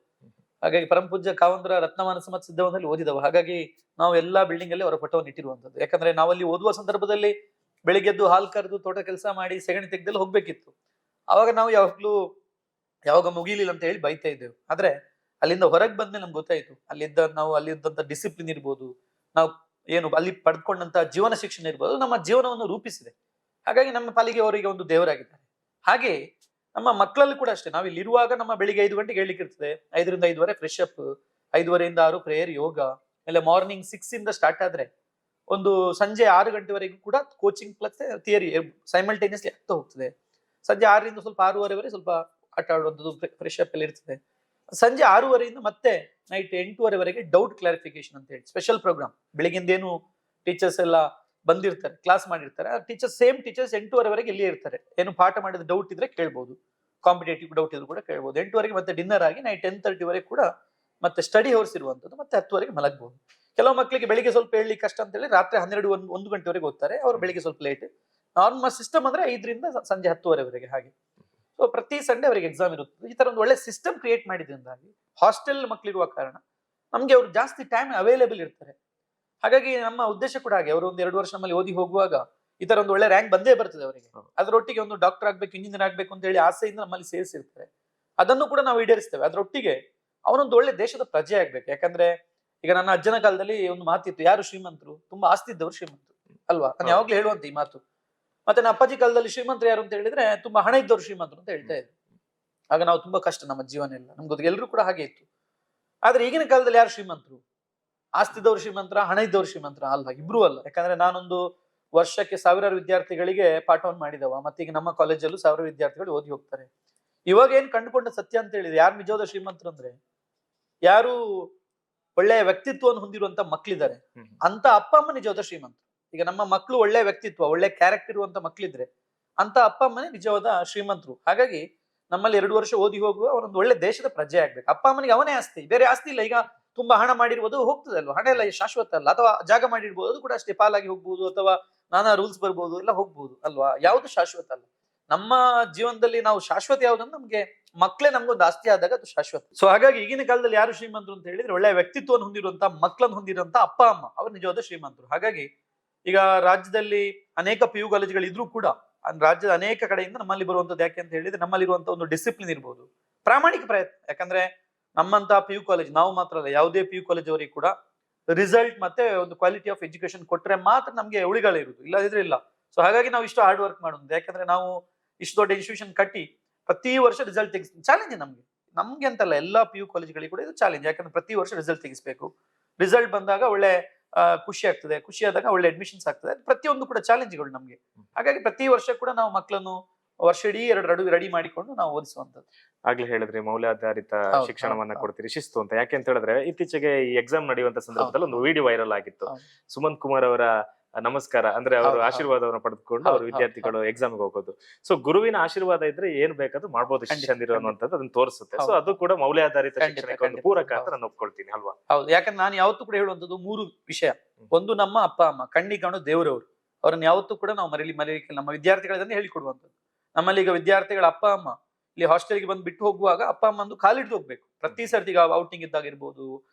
ಹಾಗಾಗಿ ಪರಮಪೂಜ್ಯ ಕಾವಂದ್ರ ರತ್ನಮಾನಸ ಮತ್ತು ಸಿದ್ಧವನದಲ್ಲಿ ಓದಿದವ. ಹಾಗಾಗಿ ನಾವು ಎಲ್ಲಾ ಬಿಲ್ಡಿಂಗ್ ಅಲ್ಲಿ ಅವರ ಫೋಟೋವನ್ನು ಇಟ್ಟಿರುವಂತದ್ದು. ಯಾಕಂದ್ರೆ ನಾವಲ್ಲಿ ಓದುವ ಸಂದರ್ಭದಲ್ಲಿ ಬೆಳಿಗ್ಗೆದ್ದು ಹಾಲ್ ಕರೆದು ತೋಟ ಕೆಲಸ ಮಾಡಿ ಸೆಗಣಿ ತೆಗೆದಲ್ಲಿ ಹೋಗ್ಬೇಕಿತ್ತು. ಅವಾಗ ನಾವು ಯಾವಾಗ ಮುಗಿಲಿಲ್ಲ ಅಂತ ಹೇಳಿ ಬೈತಾ ಇದ್ದೇವೆ. ಆದ್ರೆ ಅಲ್ಲಿಂದ ಹೊರಗೆ ಬಂದ್ಮೇಲೆ ನಮ್ಗೆ ಗೊತ್ತಾಯ್ತು, ಅಲ್ಲಿದ್ದಂತ ಡಿಸಿಪ್ಲಿನ್ ಇರ್ಬೋದು, ನಾವು ಏನು ಅಲ್ಲಿ ಪಡ್ಕೊಂಡಂತ ಜೀವನ ಶಿಕ್ಷಣ ಇರ್ಬೋದು, ನಮ್ಮ ಜೀವನವನ್ನು ರೂಪಿಸಿದೆ. ಹಾಗಾಗಿ ನಮ್ಮ ಪಾಲಿಗೆ ಅವರಿಗೆ ಒಂದು ದೇವರಾಗಿದ್ದಾರೆ. ಹಾಗೆ ನಮ್ಮ ಮಕ್ಕಳಲ್ಲಿ ಕೂಡ ಅಷ್ಟೇ, ನಾವು ಇಲ್ಲಿ ಇರುವಾಗ ನಮ್ಮ ಬೆಳಿಗ್ಗೆ 5 ಗಂಟೆಗೆ ಹೇಳಲಿಕ್ಕೆ ಇರ್ತದೆ, 5ರಿಂದ 5:30 ಫ್ರೆಶ್ ಅಪ್, 5:30ಯಿಂದ 6 ಪ್ರೇಯರ್ ಯೋಗ, ಆಮೇಲೆ ಮಾರ್ನಿಂಗ್ 6 ಇಂದ ಸ್ಟಾರ್ಟ್ ಆದ್ರೆ ಒಂದು ಸಂಜೆ 6 ಗಂಟೆವರೆಗೂ ಕೂಡ ಕೋಚಿಂಗ್ ಪ್ಲಸ್ ಥಿಯರಿ ಸೈಮಲ್ಟೇನಿಯಸ್ಲಿ ಆಗ್ತಾ ಹೋಗ್ತದೆ. ಸಂಜೆ 6ರಿಂದ ಸ್ವಲ್ಪ 6:30ವರೆಗೆ ಸ್ವಲ್ಪ ಆಟ ಆಡುವಂಥದ್ದು, ಫ್ರೆಶ್ ಅಪ್ ಎಲ್ಲ ಇರ್ತದೆ. ಸಂಜೆ 6:30ಯಿಂದ ಮತ್ತೆ ನೈಟ್ 8:30ವರೆಗೆ ಡೌಟ್ ಕ್ಲಾರಿಫಿಕೇಶನ್ ಅಂತ ಹೇಳಿ ಸ್ಪೆಷಲ್ ಪ್ರೋಗ್ರಾಮ್. ಬೆಳಿಗ್ಗೆಂದೇನು ಟೀಚರ್ಸ್ ಎಲ್ಲ ಬಂದಿರ್ತಾರೆ, ಕ್ಲಾಸ್ ಮಾಡಿರ್ತಾರೆ, ಆ ಸೇಮ್ ಟೀಚರ್ಸ್ 8:30ವರೆಗೆ ಇಲ್ಲೇ ಇರ್ತಾರೆ. ಏನು ಪಾಠ ಮಾಡಿದ ಡೌಟ್ ಇದ್ರೆ ಕೇಳ್ಬೋದು, ಕಾಂಪಿಟೇಟಿವ್ ಡೌಟ್ ಇದ್ರು ಕೂಡ ಕೇಳ್ಬೋದು. 8:00ವರೆಗೆ ಮತ್ತೆ ಡಿನ್ನರ್ ಆಗಿ ನೈಟ್ 10:30ವರೆಗೆ ಕೂಡ ಮತ್ತೆ ಸ್ಟಡಿ ಅವರ್ಸ್ ಇರುವಂತದ್ದು, ಮತ್ತೆ 10:00ವರೆಗೆ ಮಲಗಬಹುದು. ಕೆಲವು ಮಕ್ಕಳಿಗೆ ಬೆಳಿಗ್ಗೆ ಸ್ವಲ್ಪ ಹೇಳಲಿಕ್ಕೆ ಕಷ್ಟ ಅಂತ ಹೇಳಿ ರಾತ್ರಿ 12-1 ಗಂಟೆವರೆಗೆ ಓದ್ತಾರೆ, ಅವ್ರು ಬೆಳಿಗ್ಗೆ ಸ್ವಲ್ಪ ಲೇಟ್. ನಾರ್ಮಲ್ ಸಿಸ್ಟಮ್ ಅಂದ್ರೆ 5ರಿಂದ ಸಂಜೆ 10:30ವರೆಗೆ ಹಾಗೆ. ಸೊ ಪ್ರತಿ ಸಂಡೇ ಅವರಿಗೆ ಎಕ್ಸಾಮ್ ಇರುತ್ತೆ. ಈ ತರ ಒಂದು ಒಳ್ಳೆ ಸಿಸ್ಟಮ್ ಕ್ರಿಯೇಟ್ ಮಾಡಿದ್ರಿಂದಾಗಿ ಹಾಸ್ಟೆಲ್ ಮಕ್ಕಳಿರುವ ಕಾರಣ ನಮ್ಗೆ ಅವ್ರು ಜಾಸ್ತಿ ಟೈಮ್ ಅವೈಲೇಬಲ್ ಇರ್ತಾರೆ. ಹಾಗಾಗಿ ನಮ್ಮ ಉದ್ದೇಶ ಕೂಡ ಹಾಗೆ, ಅವರು ಒಂದು 2 ವರ್ಷ ನಮ್ಮಲ್ಲಿ ಓದಿ ಹೋಗುವಾಗ ಈ ತರ ಒಂದು ಒಳ್ಳೆ ರ್ಯಾಂಕ್ ಬಂದೇ ಬರ್ತದೆ ಅವರಿಗೆ. ಅದರೊಟ್ಟಿಗೆ ಒಂದು ಡಾಕ್ಟರ್ ಆಗ್ಬೇಕು, ಇಂಜಿನಿಯರ್ ಆಗ್ಬೇಕು ಅಂತ ಹೇಳಿ ಆಸೆಯಿಂದ ನಮ್ಮಲ್ಲಿ ಸೇರಿಸಿರ್ತಾರೆ. ಅದನ್ನು ಕೂಡ ನಾವು ಈಡೇರಿಸ್ತೇವೆ. ಅದರೊಟ್ಟಿಗೆ ಅವನೊಂದು ಒಳ್ಳೆ ದೇಶದ ಪ್ರಜೆ ಆಗ್ಬೇಕು. ಯಾಕಂದ್ರೆ ಈಗ ನನ್ನ ಅಜ್ಜನ ಕಾಲದಲ್ಲಿ ಒಂದು ಮಾತಿತ್ತು, ಯಾರು ಶ್ರೀಮಂತರು, ತುಂಬಾ ಆಸ್ತಿ ಇದ್ದವರು ಶ್ರೀಮಂತರು ಅಲ್ವಾ, ನಾನು ಯಾವಾಗ್ಲೂ ಹೇಳುವಂತ ಈ ಮಾತು. ಮತ್ತೆ ನನ್ನ ಅಪ್ಪಾಜಿ ಕಾಲದಲ್ಲಿ ಶ್ರೀಮಂತರು ಯಾರು ಅಂತ ಹೇಳಿದ್ರೆ ತುಂಬಾ ಹಣ ಇದ್ದವರು ಶ್ರೀಮಂತರು ಅಂತ ಹೇಳ್ತಾ ಇದ್ರು. ಆಗ ನಾವು ತುಂಬಾ ಕಷ್ಟ, ನಮ್ಮ ಜೀವನ ಎಲ್ಲ ನಮ್ಗೆ ಎಲ್ಲರೂ ಕೂಡ ಹಾಗೆ ಇತ್ತು. ಆದ್ರೆ ಈಗಿನ ಕಾಲದಲ್ಲಿ ಯಾರು ಶ್ರೀಮಂತರು, ಆಸ್ತಿ ಇದ್ದವರು ಶ್ರೀಮಂತರ, ಹಣ ಇದ್ದವರು ಶ್ರೀಮಂತರ ಅಲ್ಲ, ಇಬ್ರು ಅಲ್ಲ. ಯಾಕಂದ್ರೆ ನಾನೊಂದು ವರ್ಷಕ್ಕೆ 1000 ವಿದ್ಯಾರ್ಥಿಗಳಿಗೆ ಪಾಠವನ್ನು ಮಾಡಿದವ, ಮತ್ತೆ ಈಗ ನಮ್ಮ ಕಾಲೇಜಲ್ಲೂ 1000 ವಿದ್ಯಾರ್ಥಿಗಳು ಓದಿ ಹೋಗ್ತಾರೆ. ಇವಾಗ ಏನ್ ಕಂಡುಕೊಂಡ ಸತ್ಯ ಅಂತ ಹೇಳಿದ್ರೆ, ಯಾರು ನಿಜವಾದ ಶ್ರೀಮಂತರು ಅಂದ್ರೆ ಯಾರು ಒಳ್ಳೆಯ ವ್ಯಕ್ತಿತ್ವವನ್ನು ಹೊಂದಿರುವಂತ ಮಕ್ಳಿದ್ದಾರೆ ಅಂತ ಅಪ್ಪ ಅಮ್ಮ ನಿಜವಾದ ಶ್ರೀಮಂತರು. ಈಗ ನಮ್ಮ ಮಕ್ಕಳು ಒಳ್ಳೆ ವ್ಯಕ್ತಿತ್ವ, ಒಳ್ಳೆ ಕ್ಯಾರೆಕ್ಟರ್ ಇರುವಂತ ಮಕ್ಳಿದ್ರೆ ಅಂತ ಅಪ್ಪ ಅಮ್ಮನೇ ನಿಜವಾದ ಶ್ರೀಮಂತರು. ಹಾಗಾಗಿ ನಮ್ಮಲ್ಲಿ 2 ವರ್ಷ ಓದಿ ಹೋಗುವ ಅವನೊಂದು ಒಳ್ಳೆ ದೇಶದ ಪ್ರಜೆ ಆಗ್ಬೇಕು. ಅಪ್ಪ ಅಮ್ಮನಿಗೆ ಅವನೇ ಆಸ್ತಿ, ಬೇರೆ ಆಸ್ತಿ ಇಲ್ಲ. ಈಗ ತುಂಬಾ ಹಣ ಮಾಡಿರ್ಬೋದು, ಹೋಗ್ತದೆ ಅಲ್ವಾ, ಹಣ ಎಲ್ಲ ಶಾಶ್ವತ ಅಲ್ಲ. ಅಥವಾ ಜಾಗ ಮಾಡಿರ್ಬೋದು, ಅದು ಕೂಡ ಅಷ್ಟೇ ಪಾಲಾಗಿ ಹೋಗ್ಬೋದು, ಅಥವಾ ನಾನಾ ರೂಲ್ಸ್ ಬರ್ಬೋದು, ಎಲ್ಲ ಹೋಗ್ಬೋದು ಅಲ್ವಾ, ಯಾವುದು ಶಾಶ್ವತ ಅಲ್ಲ. ನಮ್ಮ ಜೀವನದಲ್ಲಿ ನಾವು ಶಾಶ್ವತ ಯಾವ್ದಂದ್ರೆ ನಮ್ಗೆ ಮಕ್ಕಳೇ ನಮ್ಗೊಂದು ಆಸ್ತಿ ಆದಾಗ ಅದು ಶಾಶ್ವತ. ಸೊ ಹಾಗಾಗಿ ಈಗಿನ ಕಾಲದಲ್ಲಿ ಯಾರು ಶ್ರೀಮಂತರು ಅಂತ ಹೇಳಿದ್ರೆ ಒಳ್ಳೆಯ ವ್ಯಕ್ತಿತ್ವವನ್ನು ಹೊಂದಿರುವಂತ ಮಕ್ಕಳನ್ನು ಹೊಂದಿರುವಂತ ಅಪ್ಪ ಅಮ್ಮ, ಅವರು ನಿಜವಾದ ಶ್ರೀಮಂತರು. ಹಾಗಾಗಿ ಈಗ ರಾಜ್ಯದಲ್ಲಿ ಅನೇಕ PU ಕಾಲೇಜುಗಳು ಇದ್ರೂ ಕೂಡ ರಾಜ್ಯದ ಅನೇಕ ಕಡೆಯಿಂದ ನಮ್ಮಲ್ಲಿ ಬರುವಂತದ್ದು ಯಾಕೆ ಅಂತ ಹೇಳಿದ್ರೆ ನಮ್ಮಲ್ಲಿರುವಂತ ಒಂದು ಡಿಸಿಪ್ಲಿನ್ ಇರ್ಬೋದು, ಪ್ರಾಮಾಣಿಕ ಪ್ರಯತ್ನ. ಯಾಕಂದ್ರೆ ನಮ್ಮಂತ PU ಕಾಲೇಜ್, ನಾವು ಮಾತ್ರ ಅಲ್ಲ, ಯಾವುದೇ PU ಕಾಲೇಜ್ ಅವರಿಗೆ ಕೂಡ ರಿಸಲ್ಟ್ ಮತ್ತೆ ಒಂದು ಕ್ವಾಲಿಟಿ ಆಫ್ ಎಜುಕೇಶನ್ ಕೊಟ್ರೆ ಮಾತ್ರ ನಮ್ಗೆ ಉಳಿಗಾಲ ಇರುವುದು, ಇಲ್ಲದಿದ್ರೆ ಇಲ್ಲ. ಸೊ ಹಾಗಾಗಿ ನಾವು ಇಷ್ಟು ಹಾರ್ಡ್ ವರ್ಕ್ ಮಾಡೋದು. ಯಾಕಂದ್ರೆ ನಾವು ಇಷ್ಟು ದೊಡ್ಡ ಇನ್ಸ್ಟಿಟ್ಯೂಷನ್ ಕಟ್ಟಿ ಪ್ರತಿ ವರ್ಷ ರಿಸಲ್ಟ್ ಚಾಲೆಂಜ್ ನಮ್ಗೆ ಅಂತಲ್ಲ, ಎಲ್ಲಾ PU ಕಾಲೇಜ್ಗಳಿಗೆ ಕೂಡ ಇದು ಚಾಲೆಂಜ್. ಯಾಕಂದ್ರೆ ಪ್ರತಿ ವರ್ಷ ರಿಸಲ್ಟ್ ತೆಗಿಸ್ಬೇಕು. ರಿಸಲ್ಟ್ ಬಂದಾಗ ಒಳ್ಳೆ ಖುಷಿ ಆಗ್ತದೆ, ಖುಷಿ ಆದಾಗ ಒಳ್ಳೆ ಅಡ್ಮಿಷನ್ಸ್ ಆಗ್ತದೆ. ಪ್ರತಿಯೊಂದು ಕೂಡ ಚಾಲೆಂಜ್ಗಳು ನಮ್ಗೆ. ಹಾಗಾಗಿ ಪ್ರತಿ ವರ್ಷ ಕೂಡ ನಾವು ಮಕ್ಕಳನ್ನು ವರ್ಷ ಇಡೀ 2 ರೆಡಿ ಮಾಡಿಕೊಂಡು ನಾವು ಓದಿಸುವಂತದ್ದು. ಆಗ್ಲೇ ಹೇಳಿದ್ರಿ ಮೌಲ್ಯಾಧಾರಿತ ಶಿಕ್ಷಣವನ್ನ ಕೊಡ್ತೀರಿ, ಶಿಸ್ತು ಅಂತ. ಯಾಕೆ ಅಂತ ಹೇಳಿದ್ರೆ ಇತ್ತೀಚೆಗೆ ಈ ಎಕ್ಸಾಮ್ ನಡೆಯುವಂತ ಸಂದರ್ಭದಲ್ಲಿ ಒಂದು ವಿಡಿಯೋ ವೈರಲ್ ಆಗಿತ್ತು. ಸುಮಂತ್ ಕುಮಾರ್ ಅವರ ನಮಸ್ಕಾರ ಅಂದ್ರೆ ಅವರು ಆಶೀರ್ವಾದವನ್ನು ಪಡೆದುಕೊಂಡು ಅವರು ವಿದ್ಯಾರ್ಥಿಗಳು ಎಕ್ಸಾಮ್ ಹೋಗೋದು. ಸೊ ಗುರುವಿನ ಆಶೀರ್ವಾದ ಇದ್ರೆ ಏನ್ ಬೇಕಾದ್ರೂ ಮಾಡ್ಬೋದು ಶಿಷ್ಯಂದಿರು ಅನ್ನುವಂಥದ್ದು ಅದನ್ನ ತೋರಿಸುತ್ತೆ. ಸೊ ಅದು ಕೂಡ ಮೌಲ್ಯಾಧಾರಿತ ಶಿಕ್ಷಣಕ್ಕೆ ಒಂದು ಪೂರಕ ಅಂತ ನಾನು ಒಪ್ಕೊಳ್ತೀನಿ ಅಲ್ವಾ. ಹೌದು, ಯಾಕಂದ್ರೆ ನಾನು ಯಾವತ್ತೂ ಕೂಡ ಹೇಳುವಂತದ್ದು 3 ವಿಷಯ. ಒಂದು, ನಮ್ಮ ಅಪ್ಪ ಅಮ್ಮ ಕಣ್ಣಿಗೆ ಕಾಣೋ ದೇವರವರು, ಅವ್ರನ್ನ ಯಾವತ್ತೂ ಕೂಡ ನಾವು ಮರೀಲಿಕ್ಕೆ ನಮ್ಮ ವಿದ್ಯಾರ್ಥಿಗಳನ್ನ ಹೇಳಿಕೊಡುವಂಥದ್ದು. ನಮ್ಮಲ್ಲಿ ಈಗ ವಿದ್ಯಾರ್ಥಿಗಳ ಅಪ್ಪ ಅಮ್ಮ ಇಲ್ಲಿ ಹಾಸ್ಟೆಲ್ಗೆ ಬಂದು ಬಿಟ್ಟು ಹೋಗುವಾಗ ಅಪ್ಪ ಅಮ್ಮ ಒಂದು ಕಾಲಿಡ್ದು ಹೋಗ್ಬೇಕು. ಪ್ರತಿ ಸರ್ತಿ ಔಟಿಂಗ್ ಇದ್ದಾಗ ಇರ್ಬೋದು,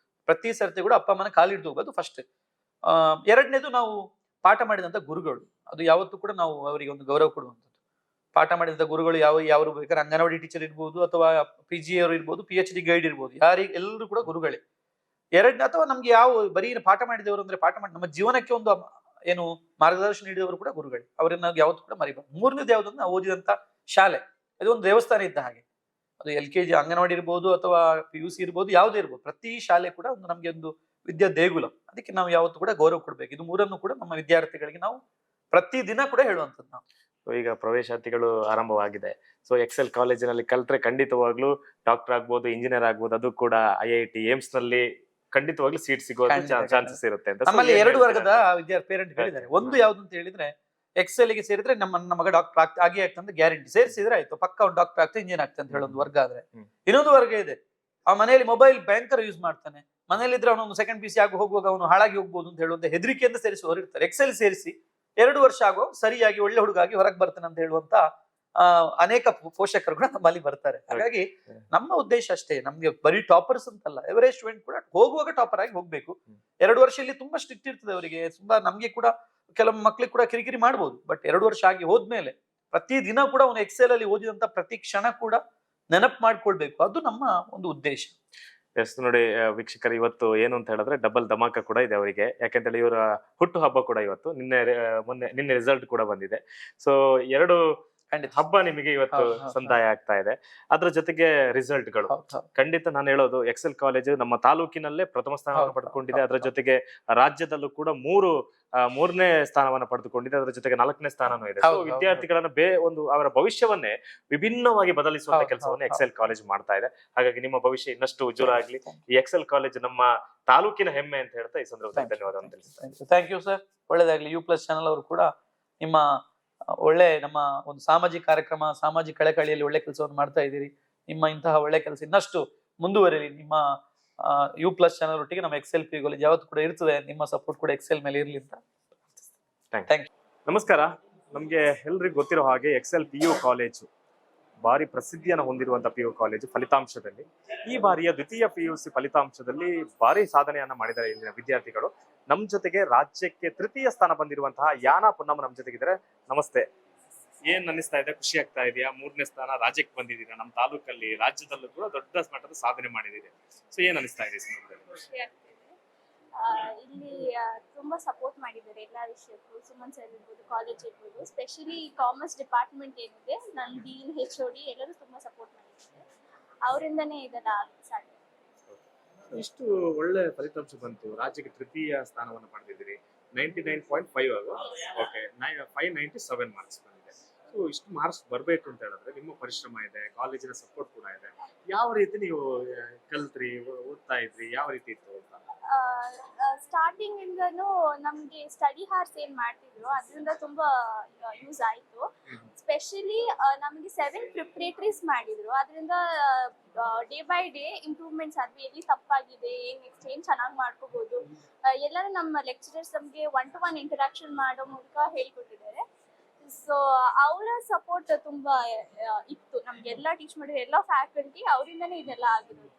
ಪ್ರತಿ ಸರ್ತಿ ಕೂಡ ಅಪ್ಪ ಅಮ್ಮನ ಕಾಲಿಡ್ದು ಹೋಗೋದು ಫಸ್ಟ್. ಎರಡನೇದು, ನಾವು ಪಾಠ ಮಾಡಿದಂತ ಗುರುಗಳು, ಅದು ಯಾವತ್ತೂ ಕೂಡ ನಾವು ಅವರಿಗೆ ಒಂದು ಗೌರವ ಕೊಡುವಂಥದ್ದು. ಪಾಠ ಮಾಡಿದಂತ ಗುರುಗಳು ಯಾರು ಬೇಕಾದ್ರೆ ಅಂಗನವಾಡಿ ಟೀಚರ್ ಇರ್ಬೋದು, ಅಥವಾ PG ಅವರು ಇರ್ಬೋದು, PhD ಗೈಡ್ ಇರ್ಬೋದು, ಎಲ್ಲರೂ ಕೂಡ ಗುರುಗಳೇ. ಅಥವಾ ನಮ್ಗೆ ಬರೀ ಪಾಠ ಮಾಡಿದವರು ಅಂದ್ರೆ ಪಾಠ ಮಾಡಿ ನಮ್ಮ ಜೀವನಕ್ಕೆ ಒಂದು ಏನು ಮಾರ್ಗದರ್ಶನ ನೀಡಿದವರು ಕೂಡ ಗುರುಗಳೇ. ಅವರನ್ನ ಯಾವತ್ತೂ ಕೂಡ ಮರಿಬಾರ್ದು. 3ನೇದು ಯಾವ್ದಂದ್ರೆ ನಾವು ಓದಿದಂತ ಶಾಲೆ, ಅದು ಒಂದು ದೇವಸ್ಥಾನ ಇದ್ದ ಹಾಗೆ. ಅದು LKG ಅಂಗನವಾಡಿ ಇರ್ಬೋದು, ಅಥವಾ PUC ಇರ್ಬೋದು, ಯಾವುದೇ ಇರ್ಬೋದು, ಪ್ರತಿ ಶಾಲೆ ಕೂಡ ಒಂದು ನಮ್ಗೆ ಒಂದು ವಿದ್ಯಾ ದೇಗುಲ. ಅದಕ್ಕೆ ನಾವು ಯಾವತ್ತೂ ಕೂಡ ಗೌರವ ಕೊಡ್ಬೇಕು. ಇದು 3ನ್ನು ಕೂಡ ನಮ್ಮ ವಿದ್ಯಾರ್ಥಿಗಳಿಗೆ ನಾವು ಪ್ರತಿ ದಿನ ಕೂಡ ಹೇಳುವಂಥದ್ದು ನಾವು. So, ಈಗ ಪ್ರವೇಶಾತಿಗಳು ಆರಂಭವಾಗಿದೆ. ಸೊ ಎಕ್ಸೆಲ್ ಕಾಲೇಜಿನಲ್ಲಿ ಕಲ್ತ್ರೆ ಖಂಡಿತವಾಗ್ಲೂ ಡಾಕ್ಟರ್ ಆಗ್ಬೋದು, ಇಂಜಿನಿಯರ್ ಆಗ್ಬೋದು, ಅದು ಕೂಡ ಐಐಟಿ ಏಮ್ಸ್ ನಲ್ಲಿ ಖಂಡಿತವಾಗ್ಲೂ ಸೀಟ್ ಸಿಗೋದು ಖಂಡಿತ, ಚಾನ್ಸಸ್ ಇರುತ್ತೆ ಅಂತ. So, ನಮ್ಮಲ್ಲಿ ಏನ್ ಎರಡು ಹೇಳ್ತೀರಾ? ವರ್ಗದ ವಿದ್ಯಾರ್ಥಿ ಪೇರೆಂಟ್ ಹೇಳಿದ್ದಾರೆ. ಒಂದು ಯಾವ್ದು ಅಂತ ಹೇಳಿದ್ರೆ ಎಕ್ಸೆಲ್ ಗೆ ಸೇರಿದ್ರೆ ನನ್ನ ಮಗ ಡಾಕ್ಟರ್ ಆಗೇ ಆಗ್ತಂತ ಗ್ಯಾರಂಟಿ, ಸೇರಿಸಿದ್ರೆ ಆಯ್ತು ಪಕ್ಕ ಅವ್ನು ಡಾಕ್ಟರ್ ಆಗ್ತಾ ಇಂಜಿನಿಯರ್ ಆಗ್ತಾ ಅಂತ ಹೇಳೋ ಒಂದು ವರ್ಗ ಆದ್ರೆ, ಇನ್ನೊಂದು ವರ್ಗ ಇದೆ ಆ ಮನೆಯಲ್ಲಿ ಮೊಬೈಲ್ ಭಯಂಕರ ಯೂಸ್ ಮಾಡ್ತಾನೆ, ಮನೇಲಿ ಇದ್ರೆ ಅವನೊಂದು ಸೆಕೆಂಡ್ ಪಿ ಸಿ ಆಗಿ ಹೋಗುವಾಗ ಅವನು ಹಾಳಾಗಿ ಹೋಗ್ಬೋದು ಅಂತ ಹೇಳುವಂತ ಹೆದರಿಕೆಯಿಂದ ಸೇರಿಸುವವರು ಇರ್ತಾರೆ. ಎಕ್ಸೆಲ್ ಸೇರಿಸಿ 2 ವರ್ಷ ಆಗೋ ಸರಿಯಾಗಿ ಒಳ್ಳೆ ಹುಡುಗಾಗಿ ಹೊರಗೆ ಬರ್ತಾನೆ ಅಂತ ಹೇಳುವಂತ ಅನೇಕ ಪೋಷಕರು ಕೂಡ ನಮ್ಮಲ್ಲಿ ಬರ್ತಾರೆ. ಹಾಗಾಗಿ ನಮ್ಮ ಉದ್ದೇಶ ಅಷ್ಟೇ, ನಮ್ಗೆ ಬರೀ ಟಾಪರ್ಸ್ ಅಂತಲ್ಲ, ಎವರೇಜ್ ಸ್ಟೂಡೆಂಟ್ ಕೂಡ ಹೋಗುವಾಗ ಟಾಪರ್ ಆಗಿ ಹೋಗ್ಬೇಕು. 2 ವರ್ಷ ಇಲ್ಲಿ ತುಂಬಾ ಸ್ಟ್ರಿಕ್ಟ್ ಇರ್ತದೆ ಅವರಿಗೆ, ತುಂಬಾ ನಮ್ಗೆ ಕೂಡ ಕೆಲವು ಮಕ್ಳಿಗೆ ಕೂಡ ಕಿರಿಕಿರಿ ಮಾಡ್ಬೋದು. ಬಟ್ 2 ವರ್ಷ ಆಗಿ ಹೋದ್ಮೇಲೆ ಪ್ರತಿ ದಿನ ಕೂಡ ಅವನು ಎಕ್ಸೆಲ್ ಅಲ್ಲಿ ಓದಿದಂತ ಪ್ರತಿ ಕ್ಷಣ ಕೂಡ ನೆನಪು ಮಾಡ್ಕೊಳ್ಬೇಕು, ಅದು ನಮ್ಮ ಒಂದು ಉದ್ದೇಶ. ಎಸ್ ನೋಡಿ ವೀಕ್ಷಕರು, ಇವತ್ತು ಏನು ಅಂತ ಹೇಳಿದ್ರೆ ಡಬಲ್ ಧಮಾಕ ಕೂಡ ಇದೆ ಅವರಿಗೆ. ಯಾಕೆಂತೇಳಿ ಇವರ ಹುಟ್ಟು ಹಬ್ಬ ಕೂಡ ಇವತ್ತು, ನಿನ್ನೆ ರಿಸಲ್ಟ್ ಕೂಡ ಬಂದಿದೆ. ಸೊ 2 ಹಬ್ಬ ನಿಮಗೆ ಇವತ್ತು ಸಂದಾಯ ಆಗ್ತಾ ಇದೆ. ಅದ್ರ ಜೊತೆಗೆ ರಿಸಲ್ಟ್ ಗಳು ಖಂಡಿತ ನಾನು ಹೇಳೋದು, ಎಕ್ಸೆಲ್ ಕಾಲೇಜು ನಮ್ಮ ತಾಲೂಕಿನಲ್ಲೇ ಪ್ರಥಮ ಸ್ಥಾನವನ್ನು ಪಡೆದುಕೊಂಡಿದೆ. ಅದರ ಜೊತೆಗೆ ರಾಜ್ಯದಲ್ಲೂ ಕೂಡ ಮೂರನೇ ಸ್ಥಾನವನ್ನು ಪಡೆದುಕೊಂಡಿದೆ. ಅದರ ಜೊತೆಗೆ 4ನೇ ಸ್ಥಾನನೂ ಇದೆ. ವಿದ್ಯಾರ್ಥಿಗಳನ್ನ ಒಂದು ಅವರ ಭವಿಷ್ಯವನ್ನೇ ವಿಭಿನ್ನವಾಗಿ ಬದಲಿಸುವಂತ ಕೆಲಸವನ್ನು ಎಕ್ಸೆಲ್ ಕಾಲೇಜ್ ಮಾಡ್ತಾ ಇದೆ. ಹಾಗಾಗಿ ನಿಮ್ಮ ಭವಿಷ್ಯ ಇನ್ನಷ್ಟು ಉಜ್ವಲ ಆಗ್ಲಿ. ಈ ಎಕ್ಸೆಲ್ ಕಾಲೇಜ್ ನಮ್ಮ ತಾಲೂಕಿನ ಹೆಮ್ಮೆ ಅಂತ ಹೇಳ್ತಾ ಈ ಸಂದರ್ಭದಲ್ಲಿ ಧನ್ಯವಾದವನ್ನು ತಿಳಿಸ್ತೇನೆ. ಥ್ಯಾಂಕ್ ಯು ಸರ್, ಒಳ್ಳೇದಾಗ್ಲಿ. ಯು ಪ್ಲಸ್ ಚಾನಲ್ ಅವರು ಕೂಡ ನಿಮ್ಮ ಒಳ್ಳೆ ನಮ್ಮ ಒಂದು ಸಾಮಾಜಿಕ ಕಾರ್ಯಕ್ರಮ, ಸಾಮಾಜಿಕ ಕಳಕಳಿಯಲ್ಲಿ ಒಳ್ಳೆ ಕೆಲಸವನ್ನು ಮಾಡ್ತಾ ಇದ್ದೀರಿ. ನಿಮ್ಮ ಇಂತಹ ಒಳ್ಳೆ ಕೆಲಸ ಇನ್ನಷ್ಟು ಮುಂದುವರಿಲಿ. ನಿಮ್ಮ ಯು ಪ್ಲಸ್ ಚಾನಲ್ ಒಟ್ಟಿಗೆ ನಮ್ಮ ಎಕ್ಸೆಲ್ ಪಿ ಕಾಲೇಜ್ ಯಾವತ್ತು ಕೂಡ ಇರ್ತದೆ. ನಿಮ್ಮ ಸಪೋರ್ಟ್ ಕೂಡ ಎಕ್ಸೆಲ್ ಮೇಲೆ ಇರ್ಲಿ ಅಂತ. Thank you. ನಮಸ್ಕಾರ. ನಮ್ಗೆ ಎಲ್ರಿಗೂ ಗೊತ್ತಿರೋ ಹಾಗೆ ಎಕ್ಸೆಲ್ PU ಕಾಲೇಜು ಭಾರಿ ಪ್ರಸಿದ್ಧಿಯನ್ನು ಹೊಂದಿರುವಂತಹ PU ಕಾಲೇಜು. ಫಲಿತಾಂಶದಲ್ಲಿ ಈ ಬಾರಿಯ ದ್ವಿತೀಯ PUC ಫಲಿತಾಂಶದಲ್ಲಿ ಭಾರಿ ಸಾಧನೆಯನ್ನ ಮಾಡಿದ್ದಾರೆ ಇಲ್ಲಿನ ವಿದ್ಯಾರ್ಥಿಗಳು. ನಮ್ ಜೊತೆಗೆ ರಾಜ್ಯಕ್ಕೆ 3ಯ ಸ್ಥಾನ ಬಂದಿರುವಂತಹ ಯಾನಾ ಪುನ್ನಮ್ಮ ನಮ್ ಜೊತೆಗಿದ್ದಾರೆ. ನಮಸ್ತೆ. ಏನ್ ಅನ್ನಿಸ್ತಾ ಇದೆ? ಖುಷಿ ಆಗ್ತಾ ಇದೆಯಾ? 3ನೇ ಸ್ಥಾನ ರಾಜ್ಯಕ್ಕೆ ಬಂದಿದ್ದೀರಾ. ನಮ್ಮ ತಾಲೂಕಲ್ಲಿ, ರಾಜ್ಯದಲ್ಲೂ ಕೂಡ ದೊಡ್ಡ ಮಟ್ಟದ ಸಾಧನೆ ಮಾಡಿದ್ದೀರಿ. ಸೊ ಏನ್ ಅನ್ನಿಸ್ತಾ ಇದೆ? ಖುಷಿ ಆಗ್ತಿದೆ. ಇಲ್ಲಿ ತುಂಬಾ ಸಪೋರ್ಟ್ ಮಾಡಿದ್ದಾರೆ ಎಲ್ಲ ವಿಷಯಕ್ಕೂ. ಸುಮನ್ ಸರ್ ಇರ್ಬೋದು, ಕಾಲೇಜ್ ಇರ್ಬೋದು, ಸ್ಪೆಷಲಿ ಕಾಮರ್ಸ್ ಡಿಪಾರ್ಟ್ಮೆಂಟ್ ಏನಿದೆ, ನನ್ನ ಡೀನ್ HOD ಎಲ್ಲರೂ ತುಂಬಾ ಸಪೋರ್ಟ್ ಮಾಡಿದ್ದಾರೆ. ಅವರಿಂದನೇ ಇದೆಲ್ಲ ಸಾಧ್ಯ. ಇಷ್ಟು ಒಳ್ಳೆ ಫಲಿತಾಂಶ ಬಂತು, ರಾಜ್ಯಕ್ಕೆ 3ಯ ಸ್ಥಾನವನ್ನು ಪಡೆದಿದ್ದೀರಿ. 99.5 ಓಕೆ, 597 ಮಾರ್ಕ್ಸ್ ಬಂದಿದೆ. ಸೊ ಇಷ್ಟು ಮಾರ್ಕ್ಸ್ ಬರಬೇಕು ಅಂತ ಹೇಳಿದ್ರೆ ನಿಮ್ಮ ಪರಿಶ್ರಮ ಇದೆ, ಕಾಲೇಜಿನ ಸಪೋರ್ಟ್ ಕೂಡ ಇದೆ. ಯಾವ ರೀತಿ ನೀವು ಕಲ್ತ್ರಿ, ಓದ್ತಾ ಇದ್ರಿ, ಯಾವ ರೀತಿ ಇತ್ತು ಅಂತ? ಸ್ಟಾರ್ಟಿಂಗ್ ಇಂದನೂ ನಮ್ಗೆ ಸ್ಟಡಿ ಹಾರ್ಸ್ ಏನ್ ಮಾಡ್ತಿದ್ರು ಅದರಿಂದ ತುಂಬಾ ಯೂಸ್ ಆಯ್ತು. ಸ್ಪೆಷಲಿ ನಮಗೆ 7 ಪ್ರಿಪ್ರೇಟರೀಸ್ ಮಾಡಿದ್ರು. ಅದರಿಂದ ಡೇ ಬೈ ಡೇ ಇಂಪ್ರೂವ್ಮೆಂಟ್ಸ್ ಆದ್ವಿ. ಎಲ್ಲಿ ತಪ್ಪಾಗಿದೆ, ನೆಕ್ಸ್ಟ್ ಏನ್ ಚೆನ್ನಾಗಿ ಮಾಡ್ಕೋಬಹುದು, ಎಲ್ಲರೂ ನಮ್ಮ ಲೆಕ್ಚರರ್ಸ್ ನಮ್ಗೆ 1-to-1 ಇಂಟರಾಕ್ಷನ್ ಮಾಡೋ ಮೂಲಕ ಹೇಳ್ಕೊಟ್ಟಿದ್ದಾರೆ. ಸೊ ಅವರ ಸಪೋರ್ಟ್ ತುಂಬಾ ಇತ್ತು ನಮ್ಗೆಲ್ಲ ಟೀಚ್ ಮಾಡಿರೋ ಎಲ್ಲ ಫ್ಯಾಕಲ್ಟಿ, ಅವರಿಂದನೇ ಇದೆಲ್ಲ ಆಗಿರೋದು.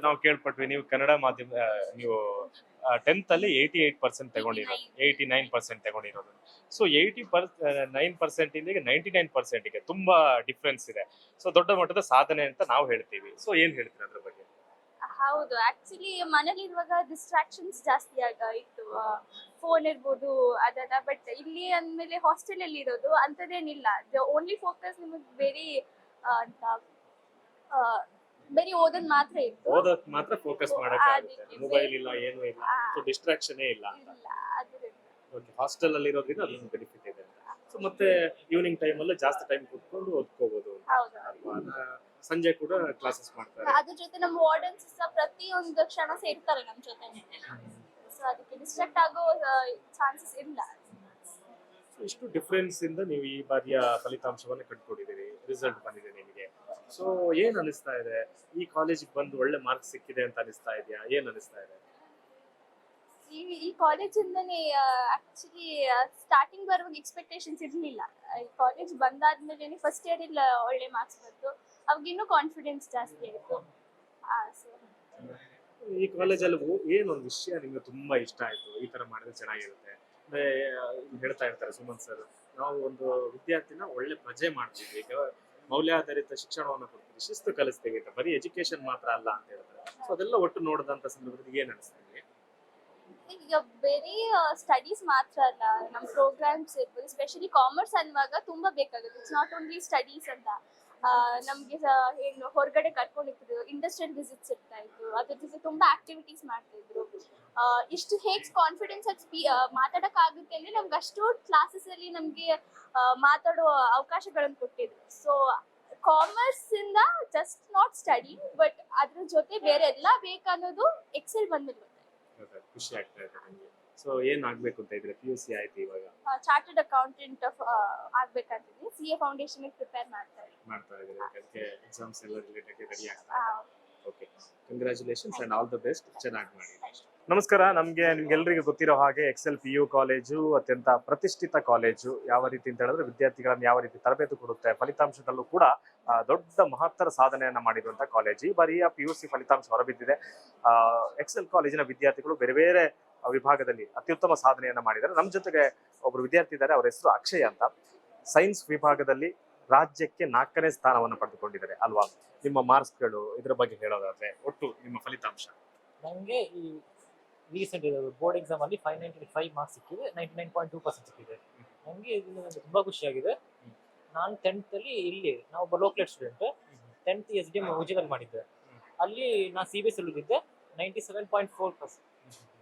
ನಾವು ಕೇಳ್ಪಟ್ವಿ ನೀವು ಕನ್ನಡ ಮಾಧ್ಯಮ, ನೀವು 10th ಅಲ್ಲಿ 88% ತಗೊಂಡಿರೋದು, 89% ತಗೊಂಡಿರೋದು. ಸೊ 89% ಇಂದ 99% ಗೆ ತುಂಬಾ ಡಿಫ್ರೆನ್ಸ್ ಇದೆ. ಸೊ ದೊಡ್ಡ ಮಟ್ಟದ ಸಾಧನೆ ಅಂತ ನಾವು ಹೇಳ್ತೀವಿ. ಸೊ ಏನ್ ಹೇಳ್ತೀರಾ ಅದ್ರ ಬಗ್ಗೆ? ಹೌದು, ಆಕ್ಚುಲಿ ಮನೇಲಿ ಇರುವಾಗ ಡಿಸ್ಟ್ರಾಕ್ಷನ್ಸ್ ಜಾಸ್ತಿ ಇತ್ತು, ಫೋನ್ ಇರ್ಬೋದು ಅದೆಲ್ಲ. ಬಟ್ ಇಲ್ಲಿ ಅಂದ್ಮೇಲೆ ಹಾಸ್ಟೆಲ್ ಅಲ್ಲಿ ಇರೋದು ಅಂತದೇನಿಲ್ಲ. ಓನ್ಲಿ ಫೋಕಸ್ ನಿಮಗೆ ಬರೀ ಓದೋದ್ ಮಾತ್ರ ಇತ್ತು. ಓದೋದ್ ಮಾತ್ರ ಫೋಕಸ್ ಮಾಡಕ್ಕಾಗುತ್ತೆ, ಮೊಬೈಲ್ ಇಲ್ಲ, ಏನು ಇಲ್ಲ, ಸೊ ಡಿಸ್ಟ್ರಾಕ್ಷನ್ ಇಲ್ಲ ಅಂತ. ಓಕೆ, ಹಾಸ್ಟೆಲ್ ಅಲ್ಲಿ ಇರೋದ್ರಿಂದ ಅದೊಂದು ಬೆನಿಫಿಟ್ ಇದೆ. ಸೊ ಮತ್ತೆ ಈವ್ನಿಂಗ್ ಟೈಮ್ ಅಲ್ಲಿ ಜಾಸ್ತಿ ಟೈಮ್ ಕೂತ್ಕೊಂಡು ಓದ್ಕೋಬಹುದು ಅಲ್ವಾ? ಸಂಜೆ ಕೂಡ ಕ್ಲಾಸಸ್ ಮಾಡ್ತಾರೆ. ಅದ್ರ ಜೊತೆ ನಮ್ಮ ವಾರ್ಡನ್ಸ್ ಪ್ರತಿಯೊಂದು ಕ್ಷಣ ಸೇರ್ತಾರೆ ನಮ್ಮ ಜೊತೆ. ಸೊ ಅದಕ್ಕೆ ಡಿಸ್ಟ್ರಾಕ್ಟ್ ಆಗೋ ಚಾನ್ಸಸ್ ಇಲ್ಲ. ಇಷ್ಟು ಡಿಫರೆನ್ಸ್ ಇಂದ ನೀವು ಈ ಬಾರಿಯ ಫಲಿತಾಂಶವನ್ನು ಕಂಡುಕೊಂಡಿದ್ದೀರಿ, ರಿಸಲ್ಟ್ ಬಂದಿದೆ ನಿಮಗೆ. ಸೊ ಏನ್ ಅನಿಸ್ತಾ ಇದೆ? ಈ ಕಾಲೇಜಿಗೆ ಬಂದು ಒಳ್ಳೆ ಮಾರ್ಕ್ಸ್ ಸಿಕ್ಕಿದೆ ಅಂತ ಅನಿಸ್ತಾ ಇದೆಯಾ? ಏನ್ ಅನಿಸ್ತಾ ಇದೆ? ಈ ಕಾಲೇಜಿಂದನೇ ಆಕ್ಚುಲಿ ಸ್ಟಾರ್ಟಿಂಗ್ ಬರುವಾಗ ಎಕ್ಸ್ಪೆಕ್ಟೇಷನ್ಸ್ ಇರಲಿಲ್ಲ. ಈ ಕಾಲೇಜ್ ಬಂದಾದ್ಮೇಲೆ ಫಸ್ಟ್ ಇಯರ್ ಇಲ್ಲ ಒಳ್ಳೆ ಮಾರ್ಕ್ಸ್ ಬಂತು, ಅವಾಗ ಇನ್ನೂ ಕಾನ್ಫಿಡೆನ್ಸ್ ಜಾಸ್ತಿ ಆಯಿತು. ಈ ಕಾಲೇಜಲ್ಲಿ ಏನೊಂದು ವಿಷಯ ನಿಮ್ಗೆ ತುಂಬಾ ಇಷ್ಟ ಆಯ್ತು, ಈ ತರ ಮಾಡಿದ್ರೆ ಚೆನ್ನಾಗಿರುತ್ತೆ ಅಂದ್ರೆ ಹೇಳ್ತಾ ಇರ್ತಾರೆ ಸುಮನ್ ಸರ್, ನಾವು ಒಂದು ವಿದ್ಯಾರ್ಥಿನ ಒಳ್ಳೆ ಪ್ರಜೆ ಮಾಡ್ತೀವಿ, ಈಗ ಮೌಲ್ಯಾಧಾರಿತ ಶಿಕ್ಷಣವನ್ನು ಕೊಡ್ತೀವಿ, ಶಿಸ್ತು ಕಲಿಸ್ತೀವಿ ಅಂತ, ಬರೀ ಎಜುಕೇಶನ್ ಮಾತ್ರ ಅಲ್ಲ ಅಂತ ಹೇಳ್ತಾರೆ. ಸೊ ಅದೆಲ್ಲ ಒಟ್ಟು ನೋಡಿದಂತ ಸಂದರ್ಭದಲ್ಲಿ ಏನ್ ಅನಿಸ್ತಾ ಇದೆ? ಈಗ ಬರೀ ಸ್ಟಡೀಸ್ ಮಾತ್ರ ಅಲ್ಲ, ನಮ್ಮ ಪ್ರೋಗ್ರಾಮ್ಸ್ ಇರ್ಬೋದು, ಸ್ಪೆಷಲಿ ಕಾಮರ್ಸ್ ಅನ್ನುವಾಗ ತುಂಬಾ ಬೇಕಾಗುತ್ತೆ. ಇಟ್ಸ್ ನಾಟ್ ಓನ್ಲಿ ಸ್ಟಡೀಸ್ ಅಂತ. ನಮ್ಗೆ ಏನು ಹೊರಗಡೆ ಕರ್ಕೊಂಡಿದ್ರು, ಇಂಡಸ್ಟ್ರಿಯಲ್ ವಿಸಿಟ್ಸ್ ಇರ್ತಾ ಇತ್ತು, ಅದ್ರ ಜೊತೆ ತುಂಬಾ ಆಕ್ಟಿವಿಟೀಸ್ ಮಾಡ್ತಾ ಇದ್ರು. ಇಷ್ಟು ಹೇಗೆ ಕಾನ್ಫಿಡೆನ್ಸ್ ಆಗಿ ಮಾತಾಡಕ್ ಆಗುತ್ತೆ ಅಂದ್ರೆ ನಮ್ಗೆ ಅಷ್ಟು ಕ್ಲಾಸಸ್ ಅಲ್ಲಿ ನಮ್ಗೆ ಮಾತಾಡೋ ಅವಕಾಶಗಳನ್ನು ಕೊಟ್ಟಿದ್ರು. ಸೊ ಕಾಮರ್ಸ್ ಇಂದ ಜಸ್ಟ್ ನಾಟ್ ಸ್ಟಡಿ ಬಟ್ ಅದ್ರ ಜೊತೆ ಬೇರೆ ಎಲ್ಲ ಬೇಕನ್ನೋದು ಎಕ್ಸೆಲ್ ಬಂದ್ಮೇಲೆ ಗೊತ್ತಾಯ್ತು. ಖುಷಿ ಆಗ್ತಾ ಇದೆ ನನಗೆ. ಸೊ ಏನ್ ಆಗ್ಬೇಕು ಅಂತ ಇದ್ರೆ PUC ಆಯ್ತು, ಇವಾಗ ಚಾರ್ಟರ್ಡ್ ಅಕೌಂಟೆಂಟ್ ಆಗ್ಬೇಕಂತಿದ್ದೀನಿ. CA ಫೌಂಡೇಶನ್ ಪ್ರಿಪೇರ್ ಮಾಡ್ತಾ ಇದ್ದಾರೆ. ಅದಕ್ಕೆ ಎಕ್ಸಾಮ್ಸ್ ಎಲ್ಲ ರಿಲೇಟೆಡ್ ರೆಡಿ ಆಗ್ತಾ ಇದೆ. Okay, congratulations and all the best. ಚೆನ್ನಾಗಿ ಮಾಡಿ. ನಮಸ್ಕಾರ. ನಿಮ್ಗೆಲ್ಲರಿಗೂ ಗೊತ್ತಿರೋ ಹಾಗೆ ಎಕ್ಸೆಲ್ PU ಕಾಲೇಜು ಅತ್ಯಂತ ಪ್ರತಿಷ್ಠಿತ ಕಾಲೇಜು. ಯಾವ ರೀತಿ ಅಂತ ಹೇಳಿದ್ರೆ ವಿದ್ಯಾರ್ಥಿಗಳನ್ನ ಯಾವ ರೀತಿ ತರಬೇತಿ ಕೊಡುತ್ತೆ, ಫಲಿತಾಂಶದಲ್ಲೂ ಕೂಡ ದೊಡ್ಡ ಮಹತ್ತರ ಸಾಧನೆಯನ್ನ ಮಾಡಿರುವಂತಹ ಕಾಲೇಜ್. ಈ ಬಾರಿಯ PUC ಫಲಿತಾಂಶ ಹೊರಬಿದ್ದಿದೆ. ಎಕ್ಸೆಲ್ ಕಾಲೇಜಿನ ವಿದ್ಯಾರ್ಥಿಗಳು ಬೇರೆ ಬೇರೆ ವಿಭಾಗದಲ್ಲಿ ಅತ್ಯುತ್ತಮ ಸಾಧನೆಯನ್ನ ಮಾಡಿದ್ದಾರೆ. ನಮ್ಮ ಜೊತೆಗೆ ಒಬ್ರು ವಿದ್ಯಾರ್ಥಿ ಇದ್ದಾರೆ, ಅವರ ಹೆಸರು ಅಕ್ಷಯ್ ಅಂತ. ಸೈನ್ಸ್ ವಿಭಾಗದಲ್ಲಿ ರಾಜ್ಯಕ್ಕೆ 4ನೇ ಸ್ಥಾನವನ್ನು ಪಡೆದುಕೊಂಡಿದ್ದಾರೆ ಅಲ್ವಾ? ನಿಮ್ಮ ಮಾರ್ಕ್ಸ್ಗಳು ಇದ್ರ ಬಗ್ಗೆ ಹೇಳೋದಾದ್ರೆ ಒಟ್ಟು ನಿಮ್ಮ ಫಲಿತಾಂಶ. ನನಗೆ ಈ ರೀಸೆಂಟ್ ಬೋರ್ಡ್ ಎಕ್ಸಾಮ್ ಅಲ್ಲಿ 595 ಮಾರ್ಕ್ಸ್ ಸಿಕ್ಕಿದೆ, 99.2% ಸಿಕ್ಕಿದೆ. ನನಗೆ ಇದರಿಂದ ನನಗೆ ತುಂಬಾ ಖುಷಿಯಾಗಿದೆ. ನಾನು 10th ಅಲ್ಲಿ ಇಲ್ಲಿ ನಾವು ಲೋಕಲ್ ಸ್ಟೂಡೆಂಟ್ 10th SDM ಉಜಿಲಲ್ಲಿ ಮಾಡಿದ್ದೆ. ಅಲ್ಲಿ ನಾನು CBSE ಉಳಿದಿದ್ದೆ 97.4%.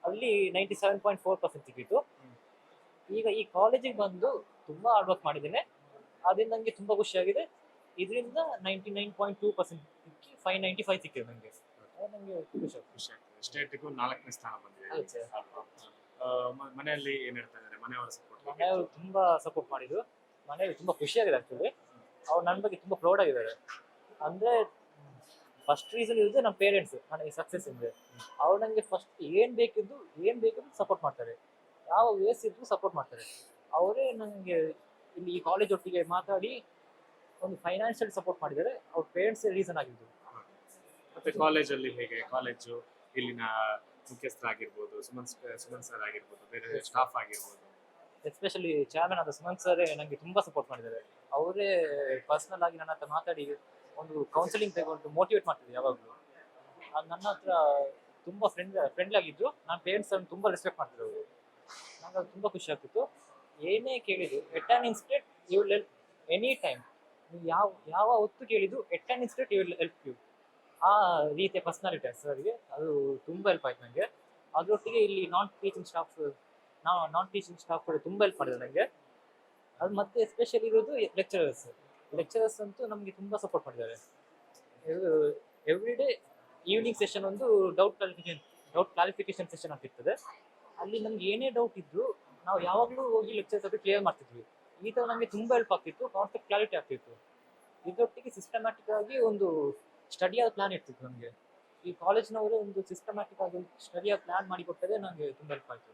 ಅಲ್ಲಿ 97.4% ಸಿಕ್ಕಿತ್ತು. ಈಗ ಈ ಕಾಲೇಜಿಗೆ ಬಂದು ತುಂಬಾ ಹಾರ್ಡ್ ವರ್ಕ್ ಮಾಡಿದ್ದೇನೆ, ಅದರಿಂದ ನನಗೆ ತುಂಬಾ ಖುಷಿಯಾಗಿದೆ. ಇದರಿಂದ 99.2% ಸಿಕ್ಕಿ 595 ಸಿಕ್ಕಿದೆ ನನಗೆ. ನನಗೆ ಖುಷಿ ಆಗ್ತದೆ. ಸ್ಟೇಟ್ಗೂ 4ನೇ ಸ್ಥಾನ ಬಂದಿದೆ. ಮನೆಯಲ್ಲಿ ಏನ್ ಹೇಳ್ತಾ ಇದ್ದಾರೆ? ಮನೆಯವರು ತುಂಬಾ ಸಪೋರ್ಟ್ ಮಾಡಿದ್ರು. ಮನೆಯವರು ತುಂಬಾ ಖುಷಿಯಾಗಿದೆ. ಆಕ್ಚುಲಿ ಅವ್ರು ನನ್ನ ಬಗ್ಗೆ ತುಂಬಾ ಪ್ರೌಡ್ ಆಗಿದ್ದಾರೆ. ಅಂದ್ರೆ ಫಸ್ಟ್ ರೀಸನ್ ಇರೋದು ನಮ್ಮ ಪೇರೆಂಟ್ಸ್ ನನಗೆ ಸಕ್ಸಸ್ ಇದೆ. ಅವ್ರು ನನಗೆ ಫಸ್ಟ್ ಏನ್ ಬೇಕಿದ್ದು ಸಪೋರ್ಟ್ ಮಾಡ್ತಾರೆ, ಯಾವ ವೇಸ್ ಇದ್ರು ಸಪೋರ್ಟ್ ಮಾಡ್ತಾರೆ. ಅವರೇ ನನಗೆ ಇಲ್ಲಿ ಈ ಕಾಲೇಜ್ ಒಟ್ಟಿಗೆ ಮಾತಾಡಿ ಒಂದು ಫೈನಾನ್ಷಿಯಲ್ ಸಪೋರ್ಟ್ ಮಾಡಿದ್ದಾರೆ. ಅವ್ರ ಪೇರೆಂಟ್ಸ್ ರೀಸನ್ ಆಗಿದ್ದು. ಮತ್ತೆ ಕಾಲೇಜಲ್ಲಿ ಹೇಗೆ? ಕಾಲೇಜು ಇಲ್ಲಿನ ಮುಖ್ಯಸ್ಥರಾಗಿರ್ಬೋದು, ಸುಮನ್ ಸರ್ ಆಗಿರ್ಬೋದು, ಬೇರೆ ಸ್ಟಾಫ್ ಆಗಿರ್ಬೋದು, ಎಸ್ಪೆಷಲಿ ಚೇರ್ಮನ್ ಆದ ಸುಮಂತ್ ಸರ್ ನನಗೆ ತುಂಬಾ ಸಪೋರ್ಟ್ ಮಾಡಿದ್ದಾರೆ. ಅವರೇ ಪರ್ಸನಲ್ ಆಗಿ ನನ್ನ ಹತ್ರ ಮಾತಾಡಿ ಒಂದು ಕೌನ್ಸಿಲಿಂಗ್ ತಗೊಂಡು ಮೋಟಿವೇಟ್ ಮಾಡ್ತಿದ್ರು ಯಾವಾಗಲೂ. ನನ್ನ ಹತ್ರ ತುಂಬಾ ಫ್ರೆಂಡ್ಲಿ ಆಗಿದ್ರು. ನಾನು ಪೇರೆಂಟ್ಸ್ ಅನ್ನು ತುಂಬಾ ರೆಸ್ಪೆಕ್ಟ್ ಮಾಡ್ತಿದ್ರು ಅವರು. ನಂಗೆ ಅದು ತುಂಬಾ ಖುಷಿ ಆಗ್ತಿತ್ತು. ಏನೇ ಕೇಳಿದ್ರು at an instant you will help any time. ನೀವು ಯಾವ ಹೊತ್ತು ಕೇಳಿದ್ರು at an instant you will help you. ಆ ರೀತಿಯ ಪರ್ಸನಾಲಿಟಿ ಸರ್ಗೆ ಅದು ತುಂಬಾ ಹೆಲ್ಪ್ ಆಯ್ತು ನನಗೆ. ಅದರೊಟ್ಟಿಗೆ ಇಲ್ಲಿ ನಾನ್ ಟೀಚಿಂಗ್ ಸ್ಟಾಫ್ ಕೂಡ ತುಂಬಾ ಹೆಲ್ಪ್ ಮಾಡಿದ್ರು ನನಗೆ. ಅದು ಮತ್ತೆ ಎಸ್ಪೆಷಲಿ ಇರೋದು ಲೆಕ್ಚರರ್ಸ್ ಅಂತೂ ನಮಗೆ ತುಂಬಾ ಸಪೋರ್ಟ್ ಮಾಡಿದ್ದಾರೆ. ಎವ್ರಿ ಡೇ ಈವ್ನಿಂಗ್ ಸೆಷನ್ ಒಂದು ಡೌಟ್ ಕ್ಲಾರಿಫಿಕೇಶನ್ ಸೆಷನ್ ಅಂತ ಇರ್ತದೆ. ಅಲ್ಲಿ ನಮ್ಗೆ ಏನೇ ಡೌಟ್ ಇದ್ರು ನಾವು ಯಾವಾಗಲೂ ಹೋಗಿ ಲೆಕ್ಚರ್ಸ್ ಹತ್ರ ಕ್ಲಿಯರ್ ಮಾಡ್ತಿದ್ವಿ. ಈ ಥರ ನಮಗೆ ತುಂಬಾ ಹೆಲ್ಪ್ ಆಗ್ತಿತ್ತು, ಕಾನ್ಸೆಪ್ಟ್ ಕ್ಲಾರಿಟಿ ಆಗ್ತಿತ್ತು. ಇದರೊಟ್ಟಿಗೆ ಸಿಸ್ಟಮ್ಯಾಟಿಕ್ ಆಗಿ ಒಂದು ಸ್ಟಡಿಯಾದ ಪ್ಲಾನ್ ಇರ್ತಿತ್ತು ನಮಗೆ. ಈ ಕಾಲೇಜ್ನವರು ಒಂದು ಸಿಸ್ಟಮ್ಯಾಟಿಕ್ ಆಗಿ ಸ್ಟಡಿಯಾದ ಪ್ಲಾನ್ ಮಾಡಿ ಕೊಟ್ಟರೆ ನನಗೆ ತುಂಬಾ ಹೆಲ್ಪ್ ಆಯಿತು.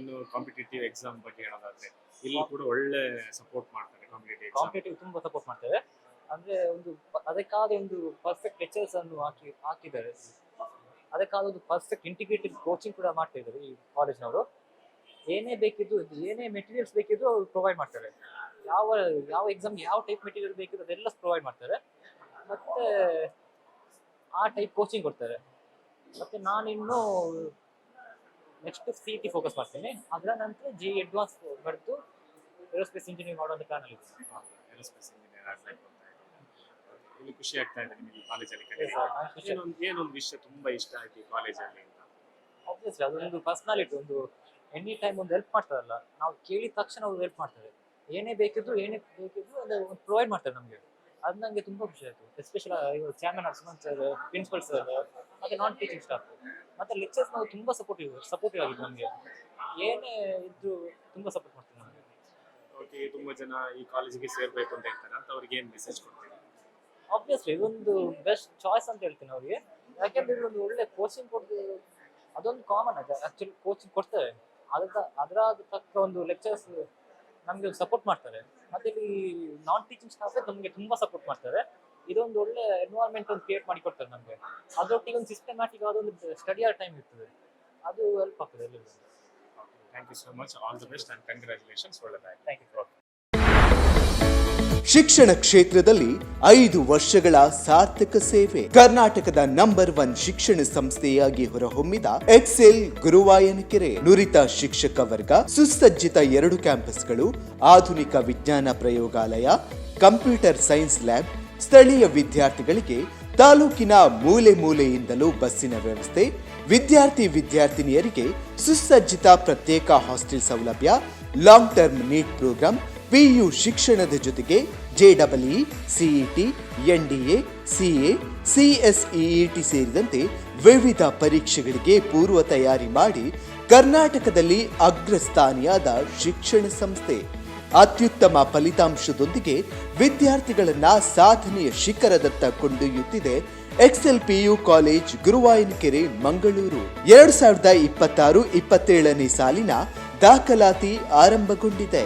ಇನ್ನು ಕಾಂಪಿಟೇಟಿವ್ ಎಕ್ಸಾಮ್ ಬಗ್ಗೆ ಹೇಳೋದಾದ್ರೆ ಇಲ್ಲಿ ಕೂಡ ಒಳ್ಳೆ ಸಪೋರ್ಟ್ ಮಾಡ್ತಾರೆ. ಕಾಂಪಿಟೇಟಿವ್ ತುಂಬಾ ಸಪೋರ್ಟ್ ಮಾಡ್ತಾರೆ. ಅಂದ್ರೆ ಅದಕ್ಕಾದ ಒಂದು ಪರ್ಫೆಕ್ಟ್ ಲೆಕ್ಚರ್ಸ್ ಅನ್ನು ಹಾಕಿದ್ದಾರೆ. ಅದಕ್ಕಾದ ಒಂದು ಪರ್ಫೆಕ್ಟ್ ಇಂಟಿಗ್ರೇಟೆಡ್ ಕೋಚಿಂಗ್ ಕೂಡ ಮಾಡ್ತಾ ಇದ್ದಾರೆ ಈ ಕಾಲೇಜ್ನವರು. ಏನೇ ಮೆಟೀರಿಯಲ್ಸ್ ಬೇಕಿದ್ರು ಅವ್ರು ಪ್ರೊವೈಡ್ ಮಾಡ್ತಾರೆ. ಯಾವ ಎಕ್ಸಾಮ್ ಯಾವ ಟೈಪ್ ಮೆಟೀರಿಯಲ್ ಬೇಕಿದ್ರು ಅದೆಲ್ಲ ಪ್ರೊವೈಡ್ ಮಾಡ್ತಾರೆ. ಮತ್ತೆ ಆ ಟೈಪ್ ಕೋಚಿಂಗ್ ಕೊಡ್ತಾರೆ. ಮತ್ತೆ ನಾನಿನ್ನು ನೆಕ್ಸ್ಟ್ CET ಫೋಕಸ್ ಮಾಡ್ತೀನಿ. ಅದರ ನಂತರ JEE ಅಡ್ವಾನ್ಸ್ ಬರೆದು ಏರೋಸ್ಪೇಸ್ ಇಂಜಿನಿಯರಿಂಗ್ ಮಾಡುವಂತ ಪ್ಲಾನ್ ಅಲ್ಲಿ ಏರೋಸ್ಪೇಸ್ ಇಂಜಿನಿಯರ್ ಆಗಬೇಕು ಅಂತ ಇಲ್ಲಿ ಖುಷಿ ಆಗ್ತಾ ಇದೆ ನಿಮಗೆ ಕಾಲೇಜಲ್ಲಿ. ಏನೊಂದು ವಿಷಯ ತುಂಬಾ ಇಷ್ಟ ಆಯ್ತು ಈ ಕಾಲೇಜಲ್ಲಿ ಅಂತ? ಆಬ್ವಿಯಸ್ಲಿ ಅದೊಂದು ಪರ್ಸನಾಲಿಟಿ. ಒಂದು ಎನಿ ಟೈಮ್ ಒಂದು ಹೆಲ್ಪ್ ಮಾಡ್ತಾರಲ್ಲ, ನಾವು ಕೇಳಿದ ತಕ್ಷಣ ಅವ್ರು ಹೆಲ್ಪ್ ಮಾಡ್ತಾರೆ. ಏನೇ ಬೇಕಿದ್ರು ಅದು ಪ್ರೊವೈಡ್ ಮಾಡ್ತಾರೆ ನಮಗೆ. ಅದು ನನಗೆ ತುಂಬಾ ಖುಷಿ ಆಯ್ತು. Especially chairman of Sumanth sir, principal sir, ಮತ್ತೆ ನಾನ್ ಟೀಚಿಂಗ್ ಸ್ಟಾಫ್ ಮತ್ತೆ ಲೆಕ್ಚರ್ಸ್ ನಾವು ತುಂಬಾ ಸಪೋರ್ಟಿವ್ ಆಗಿದ್ದು ನಮಗೆ. ಏನೇ ಇದ್ರು ತುಂಬಾ ಸಪೋರ್ಟ್ ಮಾಡ್ತಾರೆ ನಮಗೆ. ಓಕೆ, ತುಂಬಾ ಜನ ಈ ಕಾಲೇಜಿಗೆ ಸೇರ್ಬೇಕು ಅಂತ ಹೇಳ್ತಾರೆ ಅಂತ ಅವ್ರಿಗೆ ಏನು ಮೆಸೇಜ್ ಕೊಡ್ತೀವಿ? ಆಬ್ವಿಯಸ್ಲಿ ಇದೊಂದು ಬೆಸ್ಟ್ ಚಾಯ್ಸ್ ಅಂತ ಹೇಳ್ತೀನಿ ಅವ್ರಿಗೆ. ಯಾಕೆಂದ್ರೆ ಇದೊಂದು ಒಳ್ಳೆ ಕೋಚಿಂಗ್ ಕೊಡ್ತೀವಿ, ಅದೊಂದು ಕಾಮನ್ ಆಗಿದೆ. ಆಕ್ಚುಲಿ ಕೋಚಿಂಗ್ ಕೊಡ್ತಾರೆ, ಅದರ ತಕ್ಕ ಒಂದು ಲೆಕ್ಚರ್ಸ್ ನಮಗೆ ಸಪೋರ್ಟ್ ಮಾಡ್ತಾರೆ. ಮತ್ತೆ ಇಲ್ಲಿ ನಾನ್ ಟೀಚಿಂಗ್ ಸ್ಟಾಫ್ ನಮಗೆ ತುಂಬಾ ಸಪೋರ್ಟ್ ಮಾಡ್ತಾರೆ. ಇದೊಂದು ಒಳ್ಳೆ ಎನ್ವೈರನ್ಮೆಂಟ್ ಒಂದು ಕ್ರಿಯೇಟ್ ಮಾಡಿ ಕೊಡ್ತಾರೆ ನಮಗೆ. ಅದರೊಟ್ಟಿಗೆ ಒಂದು ಸಿಸ್ಟಮ್ಯಾಟಿಕ್ ಆದ ಒಂದು ಸ್ಟಡಿ ಟೈಮ್ ಇರ್ತದೆ, ಅದು ಹೆಲ್ಪ್ ಆಗ್ತದೆ ಎಲ್ಲರಿಗೂ. Thank you so much. All the best and congratulations. ಒಳ್ಳೆದಾಗಿ. Thank you. ಶಿಕ್ಷಣ ಕ್ಷೇತ್ರದಲ್ಲಿ 5 ವರ್ಷಗಳ ಸಾರ್ಥಕ ಸೇವೆ. ಕರ್ನಾಟಕದ ನಂಬರ್ 1 ಶಿಕ್ಷಣ ಸಂಸ್ಥೆಯಾಗಿ ಹೊರಹೊಮ್ಮಿದ ಎಕ್ಸೆಲ್ ಗುರುವಾಯನಕೆರೆ. ನುರಿತ ಶಿಕ್ಷಕ ವರ್ಗ, ಸುಸಜ್ಜಿತ 2 ಕ್ಯಾಂಪಸ್ಗಳು, ಆಧುನಿಕ ವಿಜ್ಞಾನ ಪ್ರಯೋಗಾಲಯ, ಕಂಪ್ಯೂಟರ್ ಸೈನ್ಸ್ ಲ್ಯಾಬ್, ಸ್ಥಳೀಯ ವಿದ್ಯಾರ್ಥಿಗಳಿಗೆ ತಾಲೂಕಿನ ಮೂಲೆ ಮೂಲೆಯಿಂದಲೂ ಬಸ್ಸಿನ ವ್ಯವಸ್ಥೆ, ವಿದ್ಯಾರ್ಥಿನಿಯರಿಗೆ ಸುಸಜ್ಜಿತ ಪ್ರತ್ಯೇಕ ಹಾಸ್ಟೆಲ್ ಸೌಲಭ್ಯ, long term NEET program, PU ಶಿಕ್ಷಣದ ಜೊತೆಗೆ JEE, CET, NDA, CA, CSEET ಸೇರಿದಂತೆ ವಿವಿಧ ಪರೀಕ್ಷೆಗಳಿಗೆ ಪೂರ್ವ ತಯಾರಿ ಮಾಡಿ ಕರ್ನಾಟಕದಲ್ಲಿ ಅಗ್ರಸ್ಥಾನಿಯಾದ ಶಿಕ್ಷಣ ಸಂಸ್ಥೆ. ಅತ್ಯುತ್ತಮ ಫಲಿತಾಂಶದೊಂದಿಗೆ ವಿದ್ಯಾರ್ಥಿಗಳನ್ನ ಸಾಧನೆಯ ಶಿಖರದತ್ತ ಕೊಂಡೊಯ್ಯುತ್ತಿದೆ Excel PU college, Guruvayanakere, Mangaluru. 2026-27ನೇ ಸಾಲಿನ ದಾಖಲಾತಿ ಆರಂಭಗೊಂಡಿದೆ.